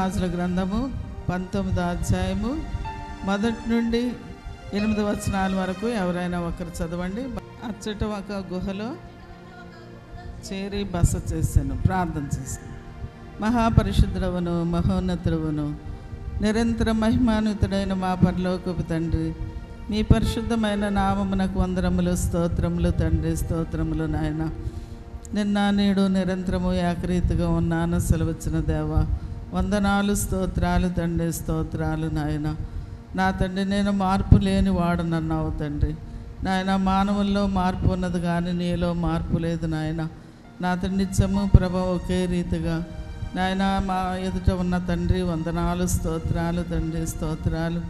రాజుల గ్రంథము 19వ అధ్యాయము 1 నుండి 8 వచనాల వరకు ఎవరైనా ఒకరు చదవండి. అచ్చట ఒక గుహలో చేరి బస చేశాను, ప్రార్థన చేశాను. మహాపరిశుద్ధుడవును మహోన్నతుడవును నిరంతర మహిమాన్వితుడైన మా పరలోకపు తండ్రి, మీ పరిశుద్ధమైన నామమునకు వందనములు, స్తోత్రములు తండ్రి, స్తోత్రములు నాయన. నిన్న నేడు నిరంతరము ఏకరీతిగా ఉన్నాను సెలవిచ్చిన దేవా, వందనాలు, స్తోత్రాలు తండ్రి, స్తోత్రాలు నాయన. నా తండ్రి, నేను మార్పు లేని వాడనన్నావు తండ్రి. నాయన, మానవుల్లో మార్పు ఉన్నది కానీ నీలో మార్పు లేదు నాయన. నా తండ్రి, నిత్యము ప్రభ ఒకే రీతిగా నాయన మా ఎదుట ఉన్న తండ్రి, వందనాలు, స్తోత్రాలు తండ్రి, స్తోత్రాలు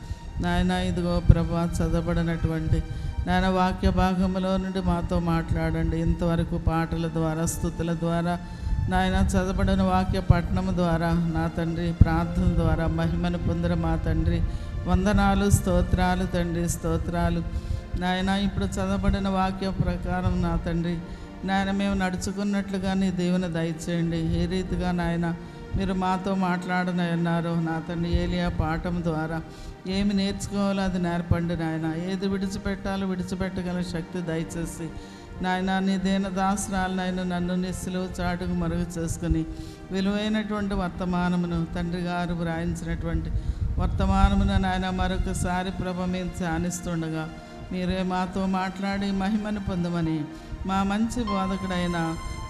నాయన. ఇదిగో ప్రభ, చదవబడినటువంటి నాయన వాక్య భాగంలో నుండి మాతో మాట్లాడండి. ఇంతవరకు పాటల ద్వారా, స్తుతుల ద్వారా నాయన, చదవబడిన వాక్య పఠనం ద్వారా నా తండ్రి, ప్రార్థన ద్వారా మహిమను పొందిన మా తండ్రి, వందనాలు, స్తోత్రాలు తండ్రి, స్తోత్రాలు నాయన. ఇప్పుడు చదవబడిన వాక్య ప్రకారం నా తండ్రి నాయన మేము నడుచుకున్నట్లుగా నీ దేవుని దయచేయండి. ఏ రీతిగా నాయన మీరు మాతో మాట్లాడని అన్నారు నా తండ్రి. ఏలియా పాఠం ద్వారా ఏమి నేర్చుకోవాలో అది నేర్పండి నాయన. ఏది విడిచిపెట్టాలో విడిచిపెట్టగల శక్తి దయచేసి నాయన, నీ దేన దాసరాలు నాయన నన్ను నీ సిలువ చాటుకు మరుగు చేసుకుని విలువైనటువంటి వర్తమానమును తండ్రి గారు వ్రాయించినటువంటి వర్తమానమును నాయన మరొకసారి ప్రభ మేము ధ్యానిస్తుండగా మీరే మాతో మాట్లాడి మహిమను పొందమని మా మంచి బోధకుడైన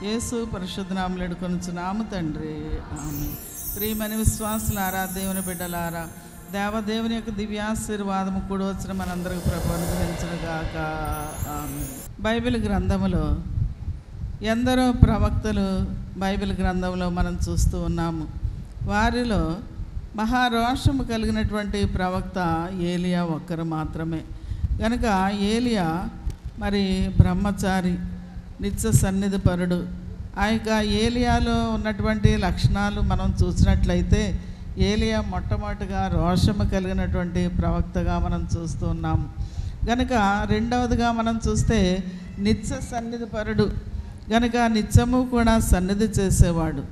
యేసు పరిశుద్ధనామములో వేడుకొనుచున్నాము తండ్రి, ఆమేన్. ప్రియమైన విశ్వాసులారా, దేవుని బిడ్డలారా, దేవదేవుని యొక్క దివ్యాశీర్వాదము కూడా వచ్చిన మనందరికి ప్రభు అనుగ్రహించునుగాక, ఆమేన్. బైబిల్ గ్రంథములో ఎందరో ప్రవక్తలు బైబిల్ గ్రంథంలో మనం చూస్తూ ఉన్నాము. వారిలో మహారోషము కలిగినటువంటి ప్రవక్త ఏలియా ఒక్కరు మాత్రమే. కనుక ఏలియా మరి బ్రహ్మచారి, నిత్య సన్నిధి పరుడు. ఆ యొక్క ఏలియాలో ఉన్నటువంటి లక్షణాలు మనం చూసినట్లయితే ఏలియా మొట్టమొదటిగా రోషము కలిగినటువంటి ప్రవక్తగా మనం చూస్తూ ఉన్నాము. కనుక రెండవదిగా మనం చూస్తే నిత్య సన్నిధి పరుడు, కనుక నిత్యము కూడా సన్నిధి చేసేవాడు.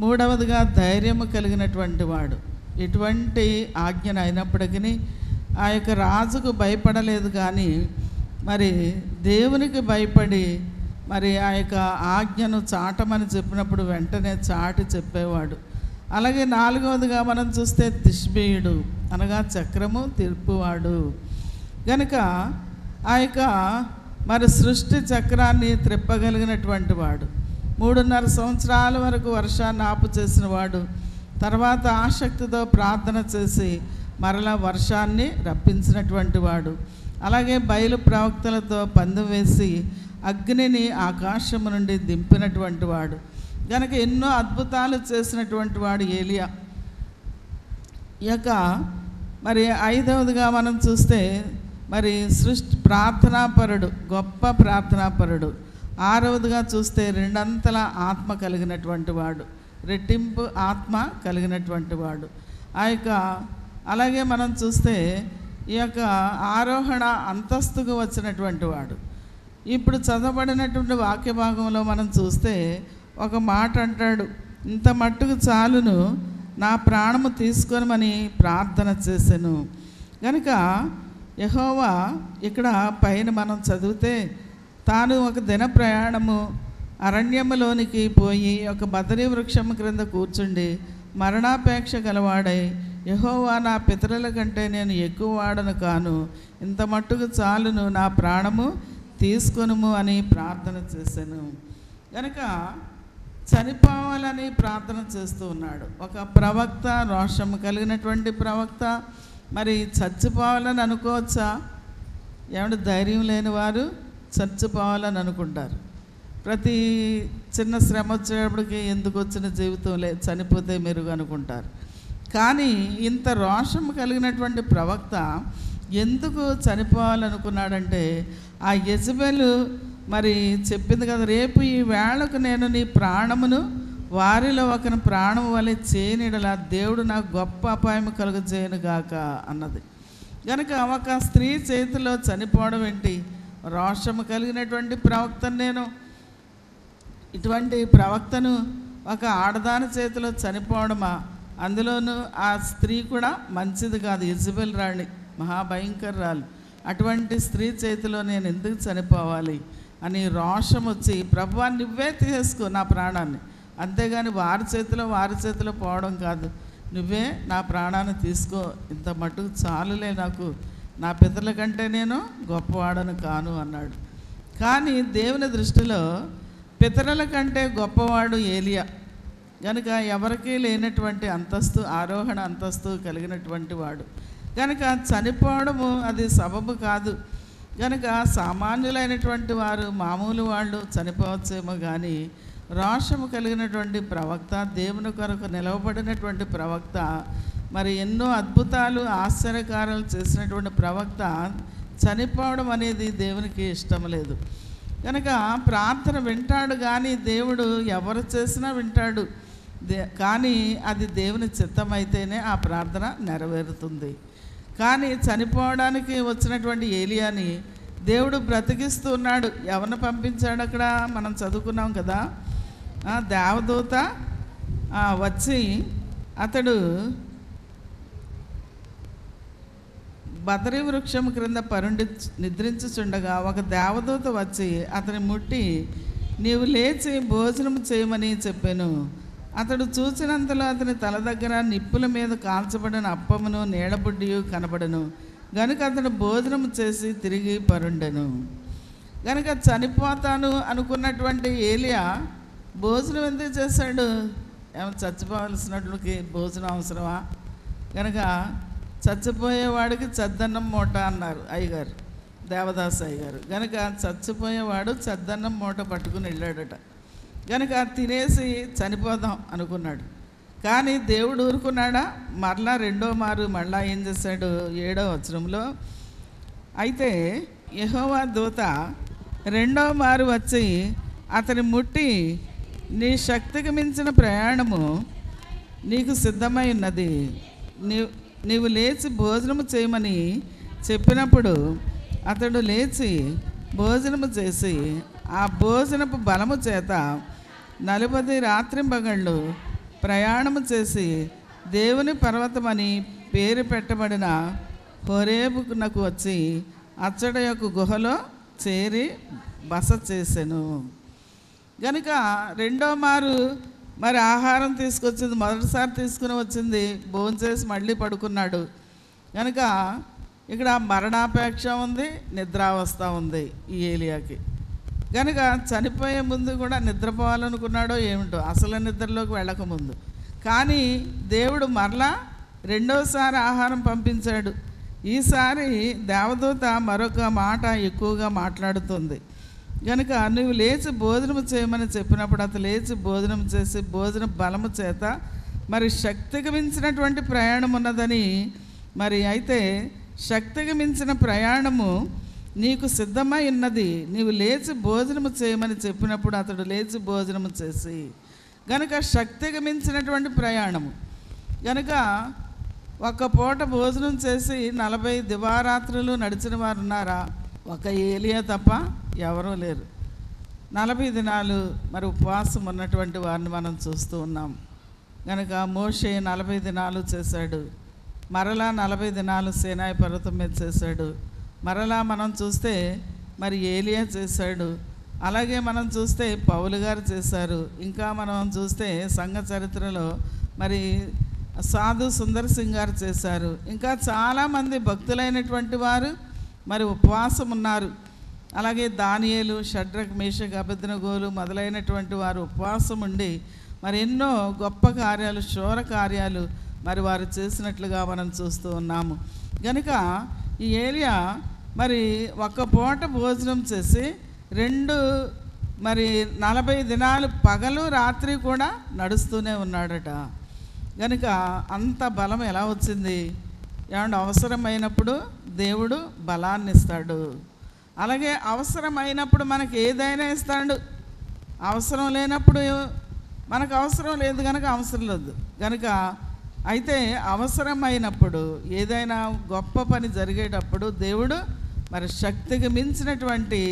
మూడవదిగా ధైర్యము కలిగినటువంటి వాడు. ఎటువంటి ఆజ్ఞను అయినప్పటికీ ఆ యొక్క రాజుకు భయపడలేదు కానీ మరి దేవునికి భయపడి మరి ఆ యొక్క ఆజ్ఞను చాటమని చెప్పినప్పుడు వెంటనే చాటి చెప్పేవాడు. అలాగే నాలుగవదిగా మనం చూస్తే తిష్బీయుడు, అనగా చక్రము తిప్పువాడు. కనుక ఆ యొక్క మరి సృష్టి చక్రాన్ని త్రిప్పగలిగినటువంటి వాడు. 3.5 సంవత్సరాల వరకు వర్షాన్ని ఆపు చేసిన వాడు. తర్వాత ఆసక్తితో ప్రార్థన చేసి మరలా వర్షాన్ని రప్పించినటువంటి వాడు. అలాగే బయలు ప్రవక్తలతో పందెం వేసి అగ్నిని ఆకాశము నుండి దింపినటువంటి వాడు. కనుక ఎన్నో అద్భుతాలు చేసినటువంటి వాడు ఏలియా. ఈ యొక్క మరి ఐదవదిగా మనం చూస్తే మరి సృష్టి ప్రార్థనాపరుడు, గొప్ప ప్రార్థనాపరుడు. ఆరవదిగా చూస్తే రెండంతల ఆత్మ కలిగినటువంటి వాడు, రెట్టింపు ఆత్మ కలిగినటువంటి వాడు. ఆ యొక్క అలాగే మనం చూస్తే ఈ యొక్క ఆరోహణ అంతస్తుకు వచ్చినటువంటి వాడు. ఇప్పుడు చదవబడినటువంటి వాక్య భాగంలో మనం చూస్తే ఒక మాట అంటాడు, ఇంత మట్టుకు చాలును, నా ప్రాణము తీసుకొనమని ప్రార్థన చేశాను. కనుక యెహోవా ఇక్కడ పైన మనం చదివితే తాను ఒక దిన ప్రయాణము అరణ్యములోనికి పోయి ఒక బదరీ వృక్షము క్రింద కూర్చుండి మరణాపేక్ష గలవాడై, యెహోవా నా పితరుల కంటే నేను ఎక్కువ వాడను కాను, ఇంత మట్టుకు చాలును, నా ప్రాణము తీసుకొనుము అని ప్రార్థన చేశాను. కనుక చనిపోవాలని ప్రార్థన చేస్తూ ఉన్నాడు ఒక ప్రవక్త, రోషము కలిగినటువంటి ప్రవక్త. మరి చచ్చిపోవాలని అనుకోవచ్చా? ఏమంటే ధైర్యం లేని వారు చచ్చిపోవాలని అనుకుంటారు. ప్రతి చిన్న శ్రమ వచ్చేటప్పటికి ఎందుకు వచ్చిన జీవితంలే, చనిపోతే మెరుగు అనుకుంటారు. కానీ ఇంత రోషం కలిగినటువంటి ప్రవక్త ఎందుకు చనిపోవాలనుకున్నాడంటే ఆ యెజబెలు మరి చెప్పింది కదా, రేపు ఈ వేళకు నేను నీ ప్రాణమును వారిలో ఒకని ప్రాణం వలె చేయనిడలా దేవుడు నాకు గొప్ప అపాయం కలుగజేయను గాక అన్నది. కనుక ఒక స్త్రీ చేతిలో చనిపోవడం ఏంటి? రోషము కలిగినటువంటి ప్రవక్తను నేను, ఇటువంటి ప్రవక్తను ఒక ఆడదాని చేతిలో చనిపోవడమా? అందులోనూ ఆ స్త్రీ కూడా మంచిది కాదు, ఇజబెల్ రాణి, మహాభయంకరాలు. అటువంటి స్త్రీ చేతిలో నేను ఎందుకు చనిపోవాలి అని రోషం వచ్చి, ప్రభువా నువ్వే తీసేసుకో నా ప్రాణాన్ని, అంతేగాని వారి చేతిలో పోవడం కాదు, నువ్వే నా ప్రాణాన్ని తీసుకో, ఇంత మటుకు చాలులే నాకు, నా పితరుల కంటే నేను గొప్పవాడను కాను అన్నాడు. కానీ దేవుని దృష్టిలో పితరుల కంటే గొప్పవాడు ఏలియా కనుక, ఎవరికీ లేనటువంటి అంతస్తు, ఆరోహణ అంతస్తు కలిగినటువంటి వాడు కనుక చనిపోవడము అది సబబు కాదు. కనుక సామాన్యులైనటువంటి వారు, మామూలు వాళ్ళు చనిపోవచ్చేమో, కానీ రోషము కలిగినటువంటి ప్రవక్త, దేవుని కొరకు నిలవబడినటువంటి ప్రవక్త, మరి ఎన్నో అద్భుతాలు ఆశ్చర్యకారాలు చేసినటువంటి ప్రవక్త చనిపోవడం అనేది దేవునికి ఇష్టం లేదు. కనుక ప్రార్థన వింటాడు, కానీ దేవుడు ఎవరు చేసినా వింటాడు, కానీ అది దేవుని చిత్తమైతేనే ఆ ప్రార్థన నెరవేరుతుంది. కానీ చనిపోవడానికి వచ్చినటువంటి ఏలియాని దేవుడు బ్రతికిస్తూ ఉన్నాడు. ఎవరిని పంపించాడు అక్కడ మనం చదువుకున్నాం కదా, దేవదూత వచ్చి అతడు బదరీ వృక్షం క్రింద నిద్రించుచుండగా ఒక దేవదూత వచ్చి అతని ముట్టి, నీవు లేచి భోజనం చేయమని చెప్పాను. అతడు చూసినంతలో అతని తల దగ్గర నిప్పుల మీద కాల్చబడిన అప్పమును నీడబుడ్డియు కనబడను. గనుక అతడు భోజనం చేసి తిరిగి పరుండెను. గనుక చనిపోతాను అనుకున్నటువంటి ఏలియా భోజనం ఎందుకు చేశాడు? ఏమో చచ్చిపోవలసినట్లకి భోజనం అవసరమా? కనుక చచ్చిపోయేవాడికి చద్దన్నం మూట అన్నారు అయ్యగారు, దేవదాస్ అయ్యగారు. కనుక చచ్చిపోయేవాడు చద్దన్నం మూట పట్టుకుని వెళ్ళాడట. కనుక తినేసి చనిపోదాం అనుకున్నాడు. కానీ దేవుడు ఊరుకున్నాడా? మరలా రెండో మారు మళ్ళా ఏం చేశాడు? 7వ వచనంలో, అయితే యెహోవా దూత రెండో మారు వచ్చి అతని ముట్టి, నీ శక్తికి మించిన ప్రయాణము నీకు సిద్ధమై ఉన్నది, నీవు లేచి భోజనము చేయమని చెప్పినప్పుడు అతడు లేచి భోజనము చేసి ఆ భోజనపు బలము చేత 40 రాత్రింబగళ్ళు ప్రయాణము చేసి దేవుని పర్వతమని పేరు పెట్టబడిన హోరేబునకు వచ్చి అచ్చట యొక్క గుహలో చేరి బస చేసెను. కనుక రెండో మారు మరి ఆహారం తీసుకొచ్చింది, మొదటిసారి తీసుకుని వచ్చింది, భోంచేసి మళ్ళీ పడుకున్నాడు. కనుక ఇక్కడ మరణాపేక్ష ఉంది, నిద్రావస్థ ఉంది ఈ ఏలియాకి. కనుక చనిపోయే ముందు కూడా నిద్రపోవాలనుకున్నాడో ఏమిటో, అసలు నిద్రలోకి వెళ్ళకముందు. కానీ దేవుడు మరలా రెండోసారి ఆహారం పంపించాడు. ఈసారి దేవదూత మరొక మాట ఎక్కువగా మాట్లాడుతుంది. కనుక నువ్వు లేచి భోజనం చేయమని చెప్పినప్పుడు అతను లేచి భోజనం చేసి భోజన బలము చేత మరి శక్తికి మించినటువంటి ప్రయాణం ఉన్నదని, మరి అయితే శక్తికి మించిన ప్రయాణము నీకు సిద్ధమై ఉన్నది, నీవు లేచి భోజనము చేయమని చెప్పినప్పుడు అతడు లేచి భోజనము చేసి. కనుక శక్తికి మించినటువంటి ప్రయాణము. కనుక ఒక పూట భోజనం చేసి 40 దివారాత్రులు నడిచిన వారు ఉన్నారా? ఒక ఏలియా తప్ప ఎవరూ లేరు. 40 దినాలు మరి ఉపవాసం ఉన్నటువంటి వారిని మనం చూస్తూ ఉన్నాం. కనుక మోషే 40 దినాలు చేశాడు, మరలా 40 దినాలు సీనాయి పర్వతం మీద చేశాడు. మరలా మనం చూస్తే మరి ఏలియా చేశాడు. అలాగే మనం చూస్తే పౌలు గారు చేశారు. ఇంకా మనం చూస్తే సంఘ చరిత్రలో మరి సాధు సుందర్ సింగ్ గారు చేశారు. ఇంకా చాలామంది భక్తులైనటువంటి వారు మరి ఉపవాసం ఉన్నారు. అలాగే దానియేలు, షడ్రక్, మేషక్, అబేద్నెగోలు మొదలైనటువంటి వారు ఉపవాసం ఉండి మరి ఎన్నో గొప్ప కార్యాలు, శూర కార్యాలు మరి వారు చేసినట్లుగా మనం చూస్తూ ఉన్నాము. కనుక ఈ ఏలియా మరి ఒక్క పూట భోజనం చేసి 40 దినాలు పగలు రాత్రి కూడా నడుస్తూనే ఉన్నాడట. కనుక అంత బలం ఎలా వచ్చింది? ఏమంటే అవసరమైనప్పుడు దేవుడు బలాన్ని ఇస్తాడు. అలాగే అవసరమైనప్పుడు మనకు ఏదైనా ఇస్తాడు. అవసరం లేనప్పుడు మనకు అవసరం లేదు కనుక అవసరం లేదు. కనుక అయితే అవసరమైనప్పుడు ఏదైనా గొప్ప పని జరిగేటప్పుడు దేవుడు మరి శక్తికి మించినటువంటి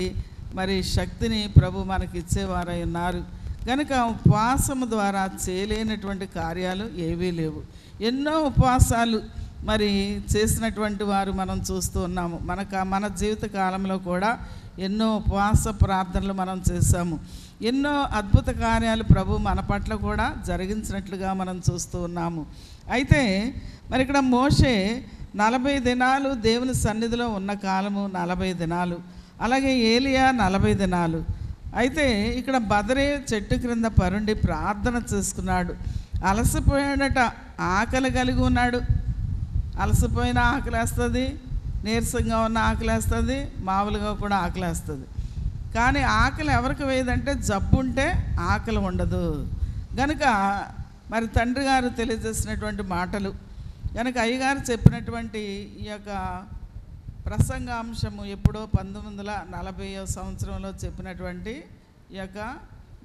మరి శక్తిని ప్రభు మనకి ఇచ్చేవారై ఉన్నారు. కనుక ఉపవాసము ద్వారా చేయలేనటువంటి కార్యాలు ఏవీ లేవు. ఎన్నో ఉపవాసాలు మరి చేసినటువంటి వారు మనం చూస్తూ ఉన్నాము. మన జీవిత కాలంలో కూడా ఎన్నో ఉపవాస ప్రార్థనలు మనం చేశాము. ఎన్నో అద్భుత కార్యాలు ప్రభు మన పట్ల కూడా జరిగించినట్లుగా మనం చూస్తూ ఉన్నాము. అయితే మరి ఇక్కడ మోషే 40 దినాలు దేవుని సన్నిధిలో ఉన్న కాలము 40 దినాలు, అలాగే ఏలియా 40 దినాలు. అయితే ఇక్కడ బదరే చెట్టు క్రింద పరుండి ప్రార్థన చేసుకున్నాడు. అలసిపోయాడట, ఆకలి కలిగి ఉన్నాడు. అలసిపోయిన ఆకలేస్తుంది, నీరసంగా ఉన్న ఆకలేస్తుంది, మామూలుగా కూడా ఆకలేస్తుంది. కానీ ఆకలి ఎవరికి వేయదంటే జబ్బు ఉంటే ఆకలి ఉండదు. కనుక మరి తండ్రి గారు తెలియజేసినటువంటి మాటలు, కనుక అయ్యగారు చెప్పినటువంటి ఈ యొక్క ప్రసంగాంశము ఎప్పుడో 1940వ సంవత్సరంలో చెప్పినటువంటి ఈ యొక్క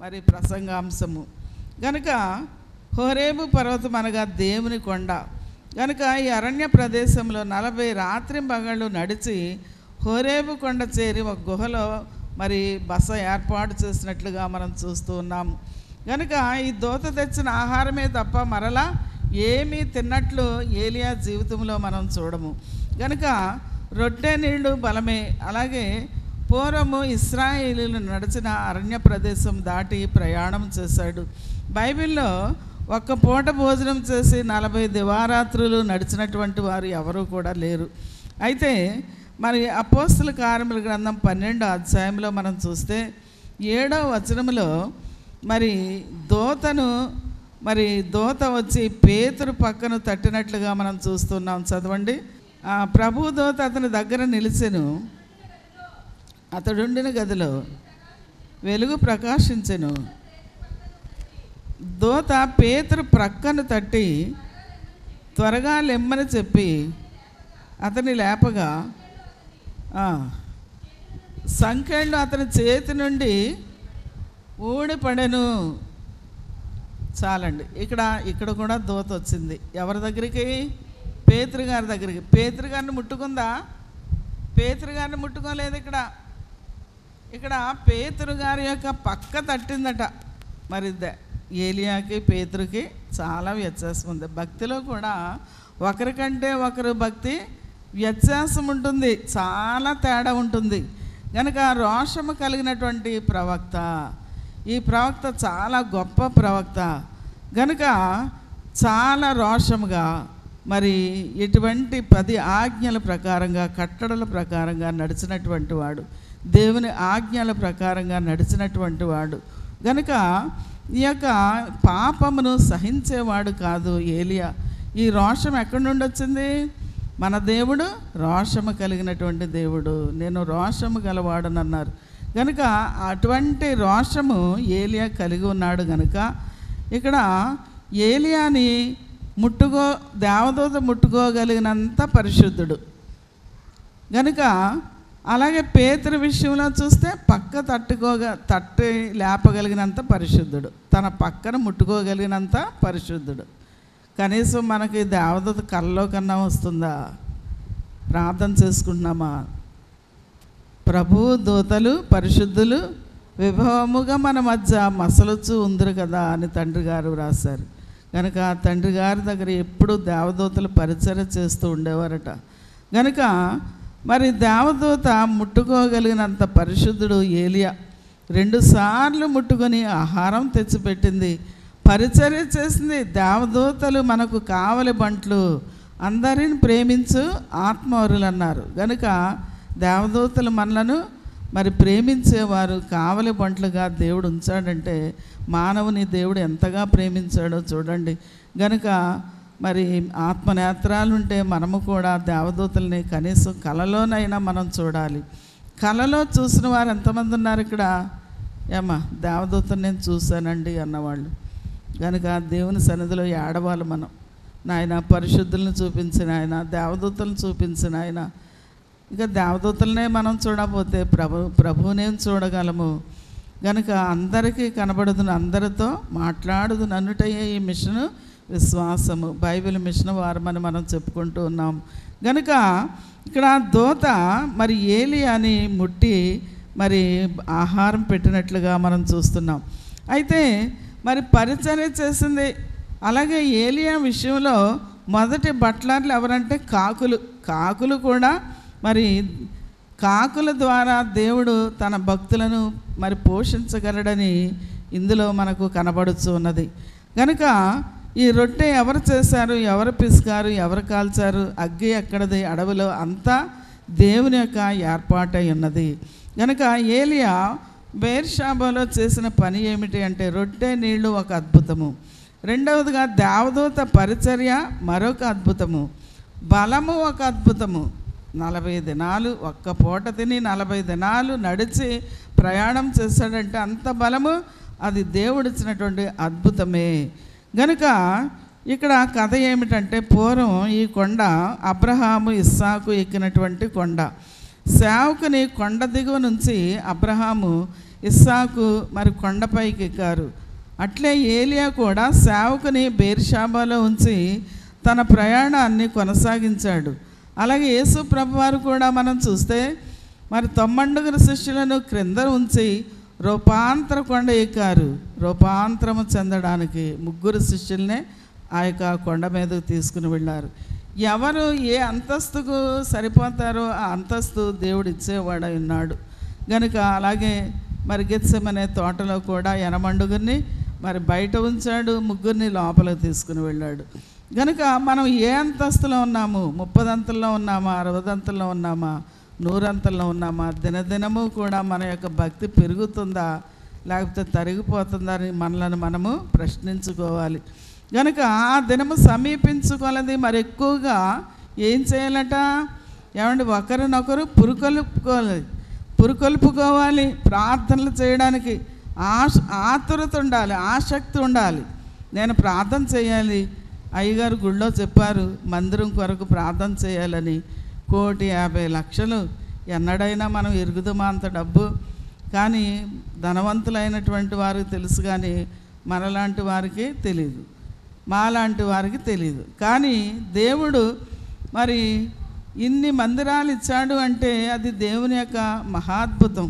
మరి ప్రసంగాంశము. కనుక హోరేబు పర్వతం అనగా దేవుని కొండ. కనుక ఈ అరణ్య ప్రదేశంలో 40 రాత్రింబగళ్ళు నడిచి హోరేబు కొండ చేరి ఒక గుహలో మరి బస ఏర్పాటు చేసినట్లుగా మనం చూస్తూ ఉన్నాము. కనుక ఈ దూత తెచ్చిన ఆహారమే తప్ప మరలా ఏమీ తిన్నట్లు ఏలియా జీవితంలో మనం చూడము. కనుక రొట్టె నీళ్లు బలమే. అలాగే పూర్వము ఇశ్రాయేలీయులు నడిచిన అరణ్య ప్రదేశం దాటి ప్రయాణం చేశాడు. బైబిల్లో ఒక్క పూట భోజనం చేసి 40 దివారాత్రులు నడిచినటువంటి వారు ఎవరూ కూడా లేరు. అయితే మరి అపోస్తల కార్యముల గ్రంథం 12వ అధ్యాయంలో మనం చూస్తే 7వ వచనములో మరి దూత వచ్చి పేతురు పక్కను తట్టినట్లుగా మనం చూస్తున్నాం. చదవండి. ప్రభు దూత అతని దగ్గర నిలిచెను, అతడుండిన గదిలో వెలుగు ప్రకాశించెను. దూత పేతురు ప్రక్కను తట్టి త్వరగా లెమ్మని చెప్పి అతని లేపగా సంకెళ్ళు అతని చేతి నుండి ఊడిపడెను. చాలండి. ఇక్కడ కూడా దూత వచ్చింది. ఎవరి దగ్గరికి? పేతురు గారి దగ్గరికి. పేతురు గారిని ముట్టుకుందా? పేతురు గారిని ముట్టుకోలేదు. ఇక్కడ పేతురు గారి యొక్క పక్క తట్టిందట. మరి ఏలియాకి పేతురుకి చాలా వ్యత్యాసం ఉంది. భక్తిలో కూడా ఒకరికంటే ఒకరు భక్తి వ్యత్యాసం ఉంటుంది, చాలా తేడా ఉంటుంది. కనుక రోషము కలిగినటువంటి ప్రవక్త, ఈ ప్రవక్త చాలా గొప్ప ప్రవక్త. కనుక చాలా రోషముగా మరి ఇటువంటి 10 ఆజ్ఞల ప్రకారంగా, కట్టడల ప్రకారంగా నడిచినటువంటి వాడు, దేవుని ఆజ్ఞల ప్రకారంగా నడిచినటువంటి వాడు. కనుక ఈ యొక్క పాపమును సహించేవాడు కాదు ఏలియా. ఈ రోషం ఎక్కడి నుండి వచ్చింది? మన దేవుడు రోషము కలిగినటువంటి దేవుడు. నేను రోషము గలవాడనన్నారు. కనుక అటువంటి రోషము ఏలియా కలిగి ఉన్నాడు. కనుక ఇక్కడ ఏలియాని దేవదూత ముట్టుకోగలిగినంత పరిశుద్ధుడు. కనుక అలాగే పేతురు విషయంలో చూస్తే తట్టి లేపగలిగినంత పరిశుద్ధుడు, తన పక్కన ముట్టుకోగలిగినంత పరిశుద్ధుడు. కనీసం మనకి దేవదూత కల్లో కన్నా వస్తుందా? ప్రార్థన చేసుకుంటున్నామా? ప్రభు దూతలు పరిశుద్ధులు విభవముగా మన మధ్య మసలుచు ఉందరు కదా అని తండ్రి గారు రాశారు. కనుక తండ్రి గారి దగ్గర ఎప్పుడూ దేవదూతలు పరిచర్య చేస్తూ ఉండేవారట. కనుక మరి దేవదూత ముట్టుకోగలిగినంత పరిశుద్ధుడు ఏలియా. 2 సార్లు ముట్టుకొని ఆహారం తెచ్చిపెట్టింది, పరిచర్య చేసింది. దేవదూతలు మనకు కావలి బంట్లు, అందరిని ప్రేమించు ఆత్మవరులు అన్నారు. కనుక దేవదూతలు మనలను మరి ప్రేమించేవారు, కావలి బంట్లుగా దేవుడు ఉంచాడంటే మానవుని దేవుడు ఎంతగా ప్రేమించాడో చూడండి. కనుక మరి ఆత్మనేత్రాలుంటే మనము కూడా దేవదూతల్ని కనీసం కలలోనైనా మనం చూడాలి. కలలో చూసిన వారు ఎంతమంది ఉన్నారు ఇక్కడ? ఏమ్మా, దేవదూతను నేను చూశానండి అన్నవాళ్ళు. కనుక దేవుని సన్నిధిలో ఏడవాలి మనం. నాయన పరిశుద్ధులను చూపించిన ఆయన, దేవదూతలను చూపించిన ఆయన. ఇంకా దేవదూతలనే మనం చూడకపోతే ప్రభువునే చూడగలము. కనుక అందరికీ కనబడుదును, అందరితో మాట్లాడుదును అన్నుటయ్యే ఈ మిషను విశ్వాసము. బైబిల్ మిషన్ వారమని మనం చెప్పుకుంటూ ఉన్నాం. కనుక ఇక్కడ దూత మరి ఏలియాని ముట్టి మరి ఆహారం పెట్టినట్లుగా మనం చూస్తున్నాం. అయితే మరి పరిచర్య చేసింది. అలాగే ఏలియా విషయంలో మొదటి బట్లర్లు ఎవరంటే కాకులు కూడా మరి కాకుల ద్వారా దేవుడు తన భక్తులను మరి పోషించగలడని ఇందులో మనకు కనబడుతూ ఉన్నది. కనుక ఈ రొట్టె ఎవరు చేశారు, ఎవరు పిసికారు, ఎవరు కాల్చారు, అగ్గి ఎక్కడది, అడవిలో అంతా దేవుని యొక్క ఏర్పాటై ఉన్నది. కనుక ఏలియా బెర్షాబాలో చేసిన పని ఏమిటి అంటే రొట్టె నీళ్లు ఒక అద్భుతము, రెండవదిగా దేవదూత పరిచర్య మరొక అద్భుతము, బలము ఒక అద్భుతము. 40 దినాలు ఒక్క పూట తిని 40 దినాలు నడిచి ప్రయాణం చేశాడంటే అంత బలము, అది దేవుడిచ్చినటువంటి అద్భుతమే. గనుక ఇక్కడ కథ ఏమిటంటే పూర్వం ఈ కొండ అబ్రహాము ఇస్సాకు ఎక్కినటువంటి కొండ. సేవకుని కొండ దిగువ నుంచి అబ్రహాము ఇస్సాకు మరి కొండపైకి ఎక్కారు. అట్లే ఏలియా కూడా సేవకుని బెర్షాబాలో ఉంచి తన ప్రయాణాన్ని కొనసాగించాడు. అలాగే యేసు ప్రభువారు కూడా మనం చూస్తే మరి 90 శిష్యులను క్రింద ఉంచి రూపాంతర కొండ ఎక్కారు. రూపాంతరము చెందడానికి 3 శిష్యుల్నే ఆ యొక్క కొండ మీదకు తీసుకుని వెళ్ళారు. ఎవరు ఏ అంతస్తుకు సరిపోతారో ఆ అంతస్తు దేవుడు ఇచ్చేవాడై ఉన్నాడు. కనుక అలాగే మరి గెత్సెమనే తోటలో కూడా 80 మరి బయట ఉంచాడు, 3 లోపలికి తీసుకుని వెళ్ళాడు. కనుక మనం ఏ అంతస్తులో ఉన్నాము, 30 అంతల్లో ఉన్నామా, 60 అంతల్లో ఉన్నామా, 100 అంతల్లో ఉన్నామా, దినదినము కూడా మన యొక్క భక్తి పెరుగుతుందా లేకపోతే తరిగిపోతుందా అని మనలను మనము ప్రశ్నించుకోవాలి. కనుక ఆ దినము సమీపించుకోలేది మరి ఎక్కువగా ఏం చేయాలట, ఏమంటే ఒకరినొకరు పురుకొల్పుకోవాలి. ప్రార్థనలు చేయడానికి ఆతురత ఉండాలి, ఆసక్తి ఉండాలి. నేను ప్రార్థన చేయాలి, అయ్యగారు గుళ్ళో చెప్పారు మందిరం కొరకు ప్రార్థన చేయాలని. 1,50,00,000 ఎన్నడైనా మనం ఎరుగుదమా అంత డబ్బు? కానీ ధనవంతులైనటువంటి వారికి తెలుసు, కానీ మనలాంటి వారికి తెలియదు, మాలాంటి వారికి తెలియదు. కానీ దేవుడు మరి ఇన్ని మందిరాలు ఇచ్చాడు అంటే అది దేవుని యొక్క మహాద్భుతం.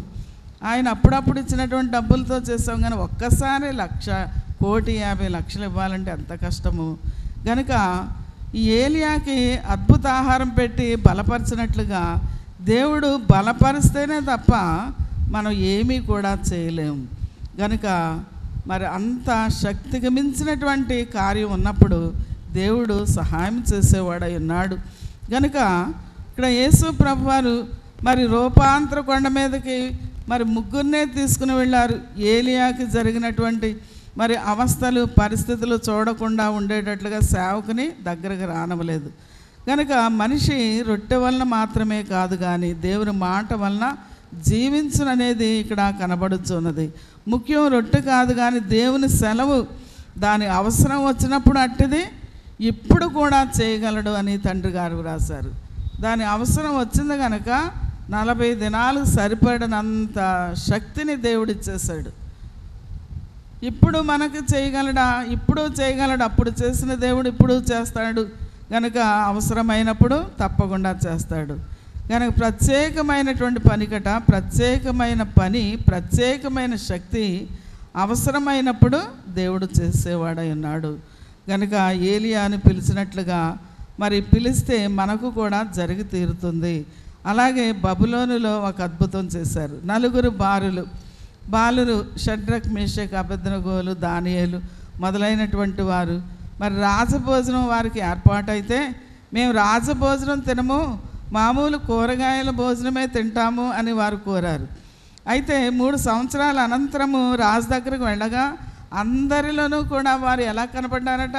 ఆయన అప్పుడప్పుడు ఇచ్చినటువంటి డబ్బులతో చేస్తాం, కానీ ఒక్కసారి 1,50,00,000 ఇవ్వాలంటే ఎంత కష్టము. కనుక ఈ ఏలియాకి అద్భుత ఆహారం పెట్టి బలపరిచినట్లుగా దేవుడు బలపరిస్తేనే తప్ప మనం ఏమీ కూడా చేయలేము. కనుక మరి అంత శక్తికి మించినటువంటి కార్యం ఉన్నప్పుడు దేవుడు సహాయం చేసేవాడై ఉన్నాడు. కనుక ఇక్కడ యేసు ప్రభువారు మరి రూపాంతర కొండ మీదకి మరి 3 తీసుకుని వెళ్ళారు. ఏలియాకి జరిగినటువంటి మరి అవస్థలు పరిస్థితులు చూడకుండా ఉండేటట్లుగా సేవకుని దగ్గరకు రానవలేదు. కనుక మనిషి రొట్టె వలన మాత్రమే కాదు కానీ దేవుని మాట వలన జీవించుననేది ఇక్కడ కనబడుచున్నది. ముఖ్యం రొట్టె కాదు కానీ దేవుని సెలవు, దాని అవసరం వచ్చినప్పుడు అట్టిది ఇప్పుడు కూడా చేయగలడు అని తండ్రి గారు రాశారు. దాని అవసరం వచ్చింది కనుక 40 దినాలు సరిపడినంత శక్తిని దేవుడిచ్చేశాడు. ఇప్పుడు మనకు చేయగలడా? ఇప్పుడు చేయగలడు. అప్పుడు చేసిన దేవుడు ఇప్పుడు చేస్తాడు. కనుక అవసరమైనప్పుడు తప్పకుండా చేస్తాడు. కనుక ప్రత్యేకమైనటువంటి పనికట, ప్రత్యేకమైన పని, ప్రత్యేకమైన శక్తి అవసరమైనప్పుడు దేవుడు చేసేవాడై ఉన్నాడు. కనుక ఏలియాని పిలిచినట్లుగా మరి పిలిస్తే మనకు కూడా జరిగి తీరుతుంది. అలాగే బబులోనులో ఒక అద్భుతం చేశారు. 4 బాలురు షడ్రక్, మేషక్, అబేద్నెగోలు, దానియేలు మొదలైనటువంటి వారు మరి రాజభోజనం వారికి ఏర్పాటైతే మేము రాజభోజనం తినము, మామూలు కూరగాయల భోజనమే తింటాము అని వారు కోరారు. అయితే 3 సంవత్సరాల అనంతరము రాజు దగ్గరకు వెళ్ళగా అందరిలోనూ కూడా వారు ఎలా కనపడ్డారట,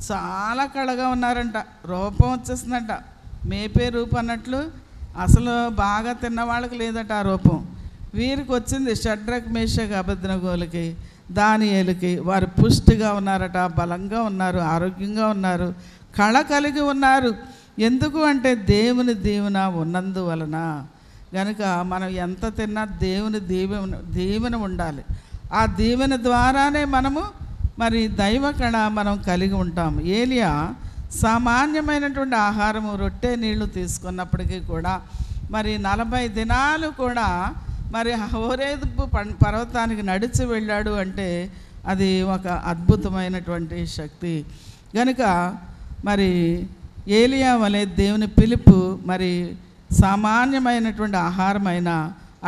చాలా కళగా ఉన్నారంట, రూపం వచ్చేసిందంట, మేపే రూపం అన్నట్లు. అసలు బాగా తిన్న వాళ్ళకి లేదట ఆ రూపం, వీరికి వచ్చింది. షడ్రక్, మేషక్, అబేద్నెగోలకి, దానియేలుకి వారు పుష్టిగా ఉన్నారట, బలంగా ఉన్నారు, ఆరోగ్యంగా ఉన్నారు, కళ కలిగి ఉన్నారు. ఎందుకు అంటే దేవుని దీవెన ఉన్నందువలన. కనుక మనం ఎంత తిన్నా దేవుని దీవెన ఉండాలి. ఆ దీవెన ద్వారానే మనము మరి దైవ కళ మనం కలిగి ఉంటాము. ఏలియా సామాన్యమైనటువంటి ఆహారము రొట్టె నీళ్లు తీసుకున్నప్పటికీ కూడా మరి 40 దినాలు కూడా మరి హోరేబు పర్వతానికి నడిచి వెళ్ళాడు అంటే అది ఒక అద్భుతమైనటువంటి శక్తి. కనుక మరి ఏలియా వలె దేవుని పిలుపు మరి సామాన్యమైనటువంటి ఆహారమైన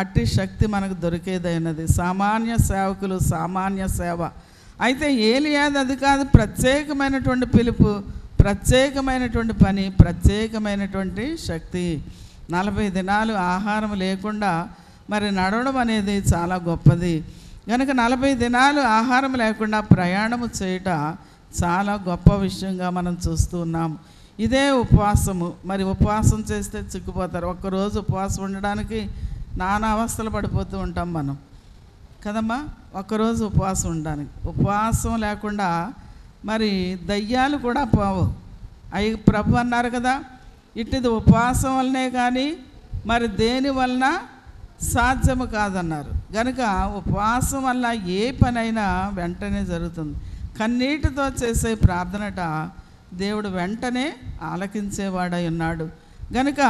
అట్టి శక్తి మనకు దొరికేదైనది. సామాన్య సేవకులు సామాన్య సేవ అయితే ఏలియాది అది కాదు. ప్రత్యేకమైనటువంటి పిలుపు, ప్రత్యేకమైనటువంటి పని, ప్రత్యేకమైనటువంటి శక్తి. 40 దినాలు ఆహారం లేకుండా మరి నడవడం అనేది చాలా గొప్పది. కనుక 40 దినాలు ఆహారం లేకుండా ప్రయాణము చేయుట చాలా గొప్ప విషయంగా మనం చూస్తూ ఉన్నాము. ఇదే ఉపవాసము. మరి ఉపవాసం చేస్తే చిక్కుపోతారు. ఒక్కరోజు ఉపవాసం ఉండడానికి నానా అవస్థలు పడిపోతూ ఉంటాం మనం కదమ్మా. ఒక్కరోజు ఉపవాసం ఉండడానికి, ఉపవాసం లేకుండా మరి దయ్యాలు కూడా పోవు. అవి ప్రభు అన్నారు కదా, ఇట్టిది ఉపవాసం వల్లనే కానీ మరి దేని వలన సాధ్యము కాదన్నారు. కనుక ఉపవాసం వల్ల ఏ పనైనా వెంటనే జరుగుతుంది. కన్నీటితో చేసే ప్రార్థనట దేవుడు వెంటనే ఆలకించేవాడై ఉన్నాడు. కనుక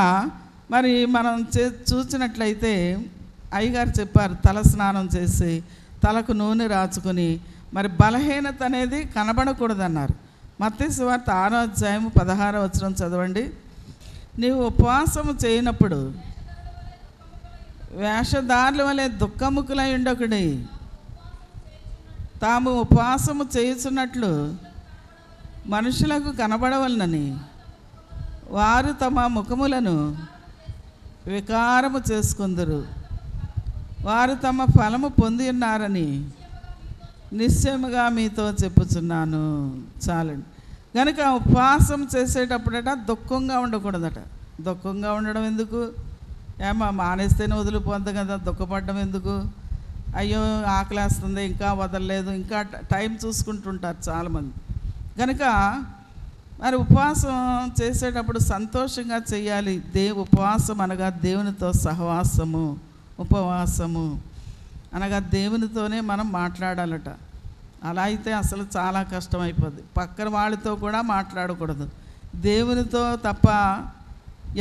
మరి మనం చూసినట్లయితే అయ్యగారు చెప్పారు, తల స్నానం చేసి తలకు నూనె రాచుకొని మరి బలహీనత అనేది కనబడకూడదన్నారు. మత్తయి సువార్త 6వ అధ్యాయం 16వ వచనం చదవండి. నీవు ఉపవాసము చేయనప్పుడు వేషధారుల వలె దుఃఖముఖులై ఉండకుడి, తాము ఉపవాసము చేయుచున్నట్లు మనుషులకు కనబడవలనని వారు తమ ముఖములను వికారము చేసుకుందురు, వారు తమ ఫలము పొంది ఉన్నారని నిశ్చయముగా మీతో చెప్పుచున్నాను. చాలండి. కనుక ఉపవాసం చేసేటప్పుడట దుఃఖంగా ఉండకూడదట. దుఃఖంగా ఉండడం ఎందుకు? ఏమో మానేస్తేనే వదిలిపోద్ది కదా, దుఃఖపడడం ఎందుకు? అయ్యో ఆకలేస్తుంది ఇంకా వదలలేదు, ఇంకా టైం చూసుకుంటుంటారు చాలామంది. కనుక మరి ఉపవాసం చేసేటప్పుడు సంతోషంగా చేయాలి. ఉపవాసం అనగా దేవునితో సహవాసము. ఉపవాసము అనగా దేవునితోనే మనం మాట్లాడాలట. అలా అయితే అసలు చాలా కష్టమైపోద్ది. పక్కన వాళ్ళతో కూడా మాట్లాడకూడదు, దేవునితో తప్ప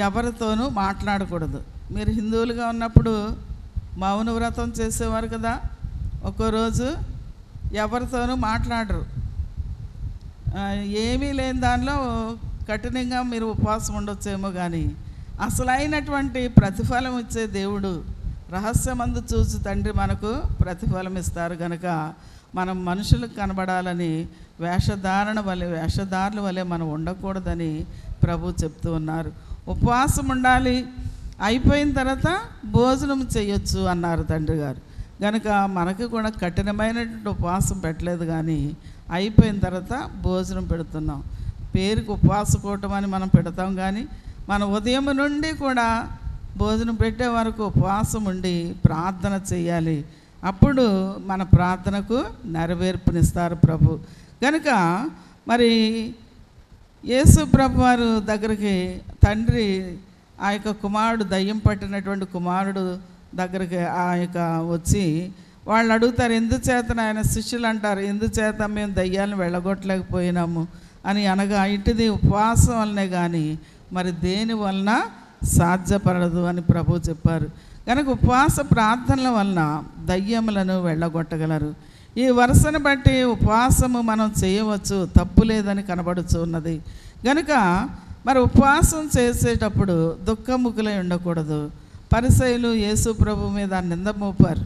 ఎవరితోనూ మాట్లాడకూడదు. మీరు హిందువులుగా ఉన్నప్పుడు మౌన వ్రతం చేసేవారు కదా, ఒక్కో రోజు ఎవరితోనూ మాట్లాడరు. ఏమీ లేని దానిలో కఠినంగా మీరు ఉపవాసం ఉండొచ్చేమో, కానీ అసలైనటువంటి ప్రతిఫలం ఇచ్చే దేవుడు రహస్యమందు చూసి తండ్రి మనకు ప్రతిఫలం ఇస్తారు. కనుక మనం మనుషులకు కనబడాలని వేషధారుల వలె మనం ఉండకూడదని ప్రభు చెప్తూ ఉన్నారు. ఉపవాసం ఉండాలి, అయిపోయిన తర్వాత భోజనం చేయొచ్చు అన్నారు తండ్రి గారు. కనుక మనకు కూడా కఠినమైనటువంటి ఉపవాసం పెట్టలేదు, కానీ అయిపోయిన తర్వాత భోజనం పెడుతున్నాం. పేరుకు ఉపవాస కూటం అని మనం పెడతాం, కానీ మన ఉదయం నుండి కూడా భోజనం పెట్టే వరకు ఉపవాసం ఉండి ప్రార్థన చేయాలి. అప్పుడు మన ప్రార్థనకు నెరవేర్పునిస్తారు ప్రభు. కనుక మరి యేసు ప్రభు వారు దగ్గరికి తండ్రి ఆ యొక్క కుమారుడు, దయ్యం పట్టినటువంటి కుమారుడు దగ్గరికి ఆ యొక్క వచ్చి వాళ్ళు అడుగుతారు, ఎందుచేత ఆయన శిష్యులు అంటారు, ఎందుచేత మేము దయ్యాలను వెళ్ళగొట్టలేకపోయినాము అని అనగా, ఇటుది ఉపవాసం వల్లనే కానీ మరి దేని వలన సాధ్యపడదు అని ప్రభు చెప్పారు. కనుక ఉపవాస ప్రార్థనల వలన దయ్యములను వెళ్ళగొట్టగలరు. ఈ వరుసను బట్టి ఉపవాసము మనం చేయవచ్చు, తప్పు లేదని కనబడుచు ఉన్నది. కనుక మరి ఉపవాసం చేసేటప్పుడు దుఃఖముఖులై ఉండకూడదు. పరిసయ్యులు యేసు ప్రభు మీద నింద మోపారు,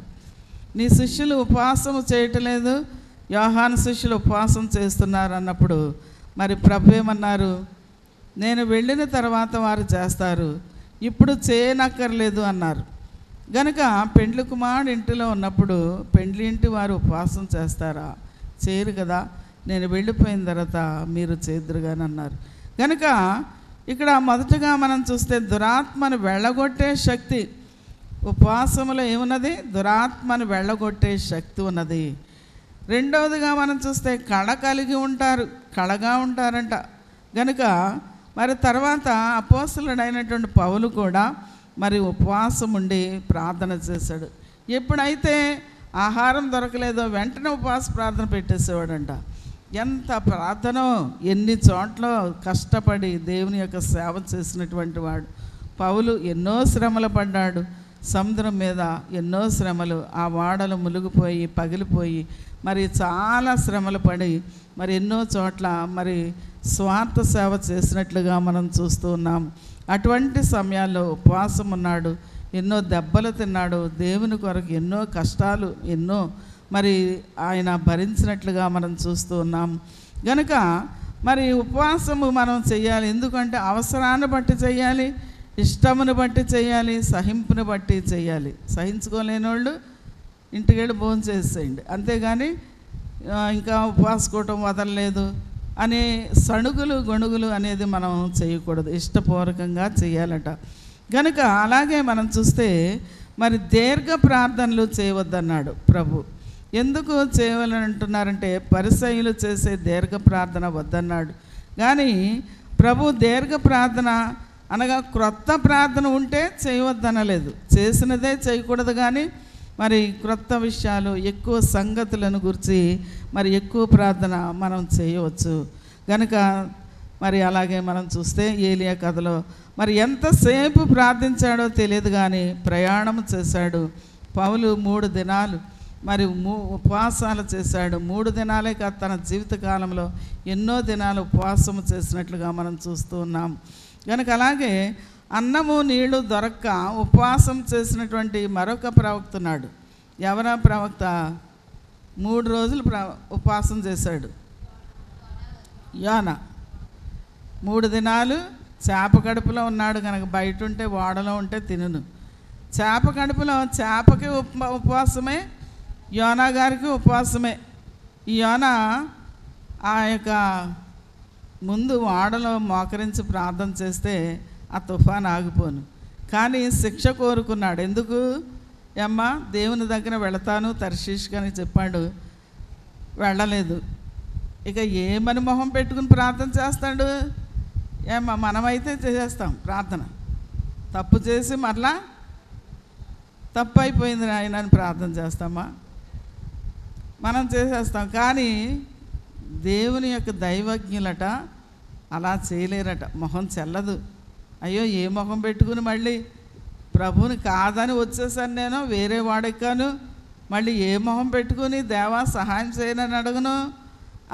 నీ శిష్యులు ఉపవాసము చేయటలేదు, యోహాను శిష్యులు ఉపవాసం చేస్తున్నారు అన్నప్పుడు మరి ప్రభు ఏమన్నారు, నేను వెళ్ళిన తర్వాత వారు చేస్తారు, ఇప్పుడు చేయనక్కర్లేదు అన్నారు. కనుక పెండ్లి కుమారుడు ఇంటిలో ఉన్నప్పుడు పెండ్లి ఇంటి వారు ఉపవాసం చేస్తారా? చేయరు కదా. నేను వెళ్ళిపోయిన తర్వాత మీరు చేదురుగాని అన్నారు. కనుక ఇక్కడ మొదటగా మనం చూస్తే దురాత్మను వెళ్ళగొట్టే శక్తి ఉపవాసములో ఏమున్నది? దురాత్మను వెళ్ళగొట్టే శక్తి ఉన్నది. రెండవదిగా మనం చూస్తే కళ కలిగి ఉంటారు, కళగా ఉంటారంట. కనుక మరి తర్వాత అపోస్తలుడైనటువంటి పౌలు కూడా మరి ఉపవాసం ఉండి ప్రార్థన చేశాడు. ఎప్పుడైతే ఆహారం దొరకలేదో వెంటనే ఉపవాస ప్రార్థన పెట్టేసేవాడంట. ఎంత ప్రార్థనో, ఎన్ని చోట్ల కష్టపడి దేవుని యొక్క సేవ చేసినటువంటి వాడు పౌలు. ఎన్నో శ్రమలు పడ్డాడు. సముద్రం మీద ఎన్నో శ్రమలు, ఆ ఓడలు మునిగిపోయి పగిలిపోయి మరి చాలా శ్రమలు పడి మరి ఎన్నో చోట్ల మరి స్వార్థ సేవ చేసినట్లుగా మనం చూస్తూ ఉన్నాం. అటువంటి సమయాల్లో ఉపవాసం ఉన్నాడు, ఎన్నో దెబ్బలు తిన్నాడు, దేవుని కొరకు ఎన్నో కష్టాలు ఎన్నో మరి ఆయన భరించినట్లుగా మనం చూస్తూ ఉన్నాం. కనుక మరి ఉపవాసము మనం చేయాలి. ఎందుకంటే అవసరాన్ని బట్టి చేయాలి, ఇష్టమును బట్టి చేయాలి, సహింపుని బట్టి చేయాలి. సహించుకోలేని వాళ్ళు ఇంటికి వెళ్ళి భోజనం చేసేయండి, అంతేగాని ఇంకా ఉపవాసుకోవటం వదలలేదు అనే సణుగులు గొణుగులు అనేది మనం చేయకూడదు, ఇష్టపూర్వకంగా చేయాలట. కనుక అలాగే మనం చూస్తే మరి దీర్ఘ ప్రార్థనలు చేయవద్దన్నాడు ప్రభు. ఎందుకు చేయవాలని అంటున్నారంటే పరిసయ్యులు చేసే దీర్ఘ ప్రార్థన వద్దన్నాడు. కానీ ప్రభు దీర్ఘ ప్రార్థన అనగా క్రొత్త ప్రార్థన ఉంటే చేయవద్దనలేదు, చేసినదే చేయకూడదు. కానీ మరి క్రొత్త విషయాలు, ఎక్కువ సంగతులను గురించి మరి ఎక్కువ ప్రార్థన మనం చేయవచ్చు. కనుక మరి అలాగే మనం చూస్తే ఏలియా కథలో మరి ఎంతసేపు ప్రార్థించాడో తెలియదు, కానీ ప్రయాణం చేశాడు. పౌలు 3 దినాలు మరి ఉపవాసాలు చేశాడు. 3 దినాలే కాదు, తన జీవితకాలంలో ఎన్నో దినాలు ఉపవాసము చేసినట్లుగా మనం చూస్తూ ఉన్నాం. కనుక అలాగే అన్నము నీళ్లు దొరక్క ఉపవాసం చేసినటువంటి మరొక ప్రవక్త ఉన్నాడు. ఎవరా ప్రవక్త? 3 రోజులు ఉపవాసం చేశాడు యోనా. 3 దినాలు చేప కడుపులో ఉన్నాడు కనుక బయట ఉంటే ఓడలో ఉంటే తినును. చేప కడుపులో చేపకి ఉపవాసమే, యోనా గారికి ఉపవాసమే. ఈ యోనా ఆ యొక్క ముందు ఓడలో మోకరించి ప్రార్థన చేస్తే ఆ తుఫాను ఆగిపోను, కానీ శిక్ష కోరుకున్నాడు. ఎందుకు? ఏమ్మా దేవుని దగ్గర వెళతాను తర్షీష్కి అని చెప్పాడు, వెళ్ళలేదు. ఇక ఏమని మొహం పెట్టుకుని ప్రార్థన చేస్తాడు? ఏమ్మా మనమైతే చేసేస్తాం ప్రార్థన, తప్పు చేసి మరలా తప్పు అయిపోయింది ఆయన అని ప్రార్థన చేస్తామా? మనం చేసేస్తాం. కానీ దేవుని యొక్క దైవజ్ఞులట అలా చేయలేరట, మొహం చెల్లదు. అయ్యో ఏ మొహం పెట్టుకుని మళ్ళీ ప్రభువుని కాదని వచ్చేసాను, నేను వేరే వాడెక్కాను, మళ్ళీ ఏ మొహం పెట్టుకుని దేవా సహాయం చేయనని అడగను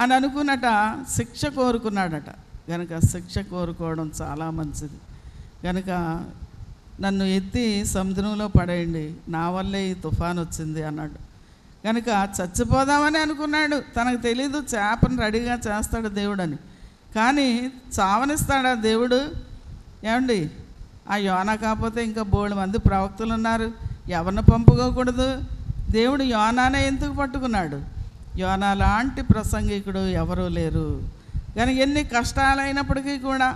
అని అనుకున్నట శిక్ష కోరుకున్నాడట. కనుక శిక్ష కోరుకోవడం చాలా మంచిది. కనుక నన్ను ఎత్తి సముద్రంలో పడేయండి, నా వల్లే ఈ తుఫాను వచ్చింది అన్నాడు. కనుక చచ్చిపోదామని అనుకున్నాడు, తనకు తెలీదు చేపను రెడీగా చేస్తాడు దేవుడని. కానీ చావనిస్తాడా దేవుడు? ఏమండి, ఆ యోనా కాకపోతే ఇంకా బోల్డు మంది ప్రవక్తలు ఉన్నారు, ఎవరిని పంపుకోకూడదు. దేవుడు యోనానే ఎందుకు పట్టుకున్నాడు? యోనా లాంటి ప్రసంగికుడు ఎవరూ లేరు. కానీ ఎన్ని కష్టాలైనప్పటికీ కూడా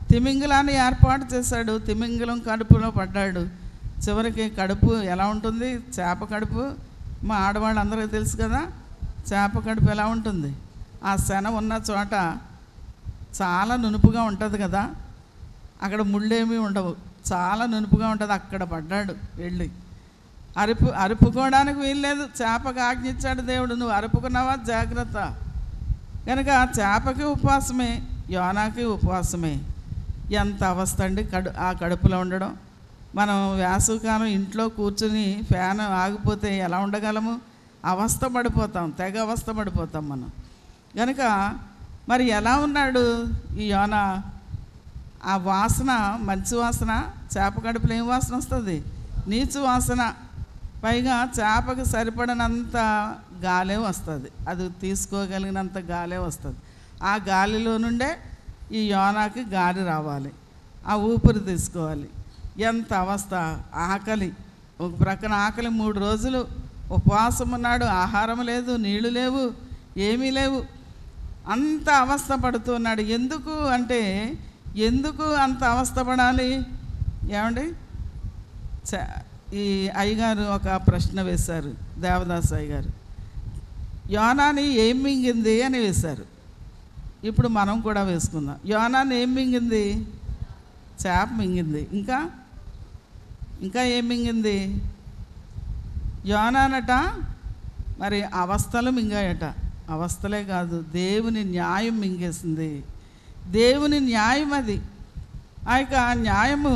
తిమింగలాన్ని ఏర్పాటు చేశాడు, తిమింగలం కడుపులో పడ్డాడు. చివరికి కడుపు ఎలా ఉంటుంది? చేప కడుపు మా ఆడవాళ్ళు అందరికీ తెలుసు కదా, చేప కడుపు ఎలా ఉంటుంది? ఆ శన ఉన్న చోట చాలా నునుపుగా ఉంటుంది కదా, అక్కడ ముళ్ళేమీ ఉండవు, చాలా నునుపుగా ఉంటుంది. అక్కడ పడ్డాడు వెళ్ళి. అరుపుకోవడానికి వీల్లేదు, చేపకు ఆజ్ఞించాడు దేవుడు, నువ్వు అరుపుకున్నావా జాగ్రత్త. కనుక చేపకి ఉపవాసమే, యోనాకి ఉపవాసమే. ఎంత అవస్థ అండి ఆ కడుపులో ఉండడం. మనం వేసవికాలం ఇంట్లో కూర్చుని ఫ్యాన్ ఆగిపోతే ఎలా ఉండగలము? అవస్థ పడిపోతాం, తెగ అవస్థ పడిపోతాం మనం. కనుక మరి ఎలా ఉన్నాడు ఈ యోనా? ఆ వాసన మంచి వాసన, చేప కడుపులో ఏం వాసన వస్తుంది? నీచు వాసన. పైగా చేపకు సరిపడినంత గాలే వస్తుంది, అది తీసుకోగలిగినంత గాలే వస్తుంది. ఆ గాలిలో నుండే ఈ యోనాకి గాలి రావాలి, ఆ ఊపిరి తీసుకోవాలి. ఎంత అవస్థ! ఆకలి, ఒక ప్రక్కన ఆకలి. 3 రోజులు ఉపవాసం ఉన్నాడు, ఆహారం లేదు, నీళ్లు లేవు, ఏమీ లేవు, అంత అవస్థ పడుతున్నాడు. ఎందుకు అంటే, ఎందుకు అంత అవస్థ పడాలి? ఏమండి, ఈ అయ్యగారు ఒక ప్రశ్న వేశారు, దేవదాస్ అయ్యగారు. యోనాని ఏం మింగింది అని వేశారు. ఇప్పుడు మనం కూడా వేసుకుందాం. యోనాని ఏం మింగింది? చేప మింగింది. ఇంకా ఏం మింగింది? యోనానట మరి అవస్థలు మింగాయట. అవస్థలే కాదు, దేవుని న్యాయం మింగేసింది. దేవుని న్యాయం అది. ఆ యొక్క న్యాయము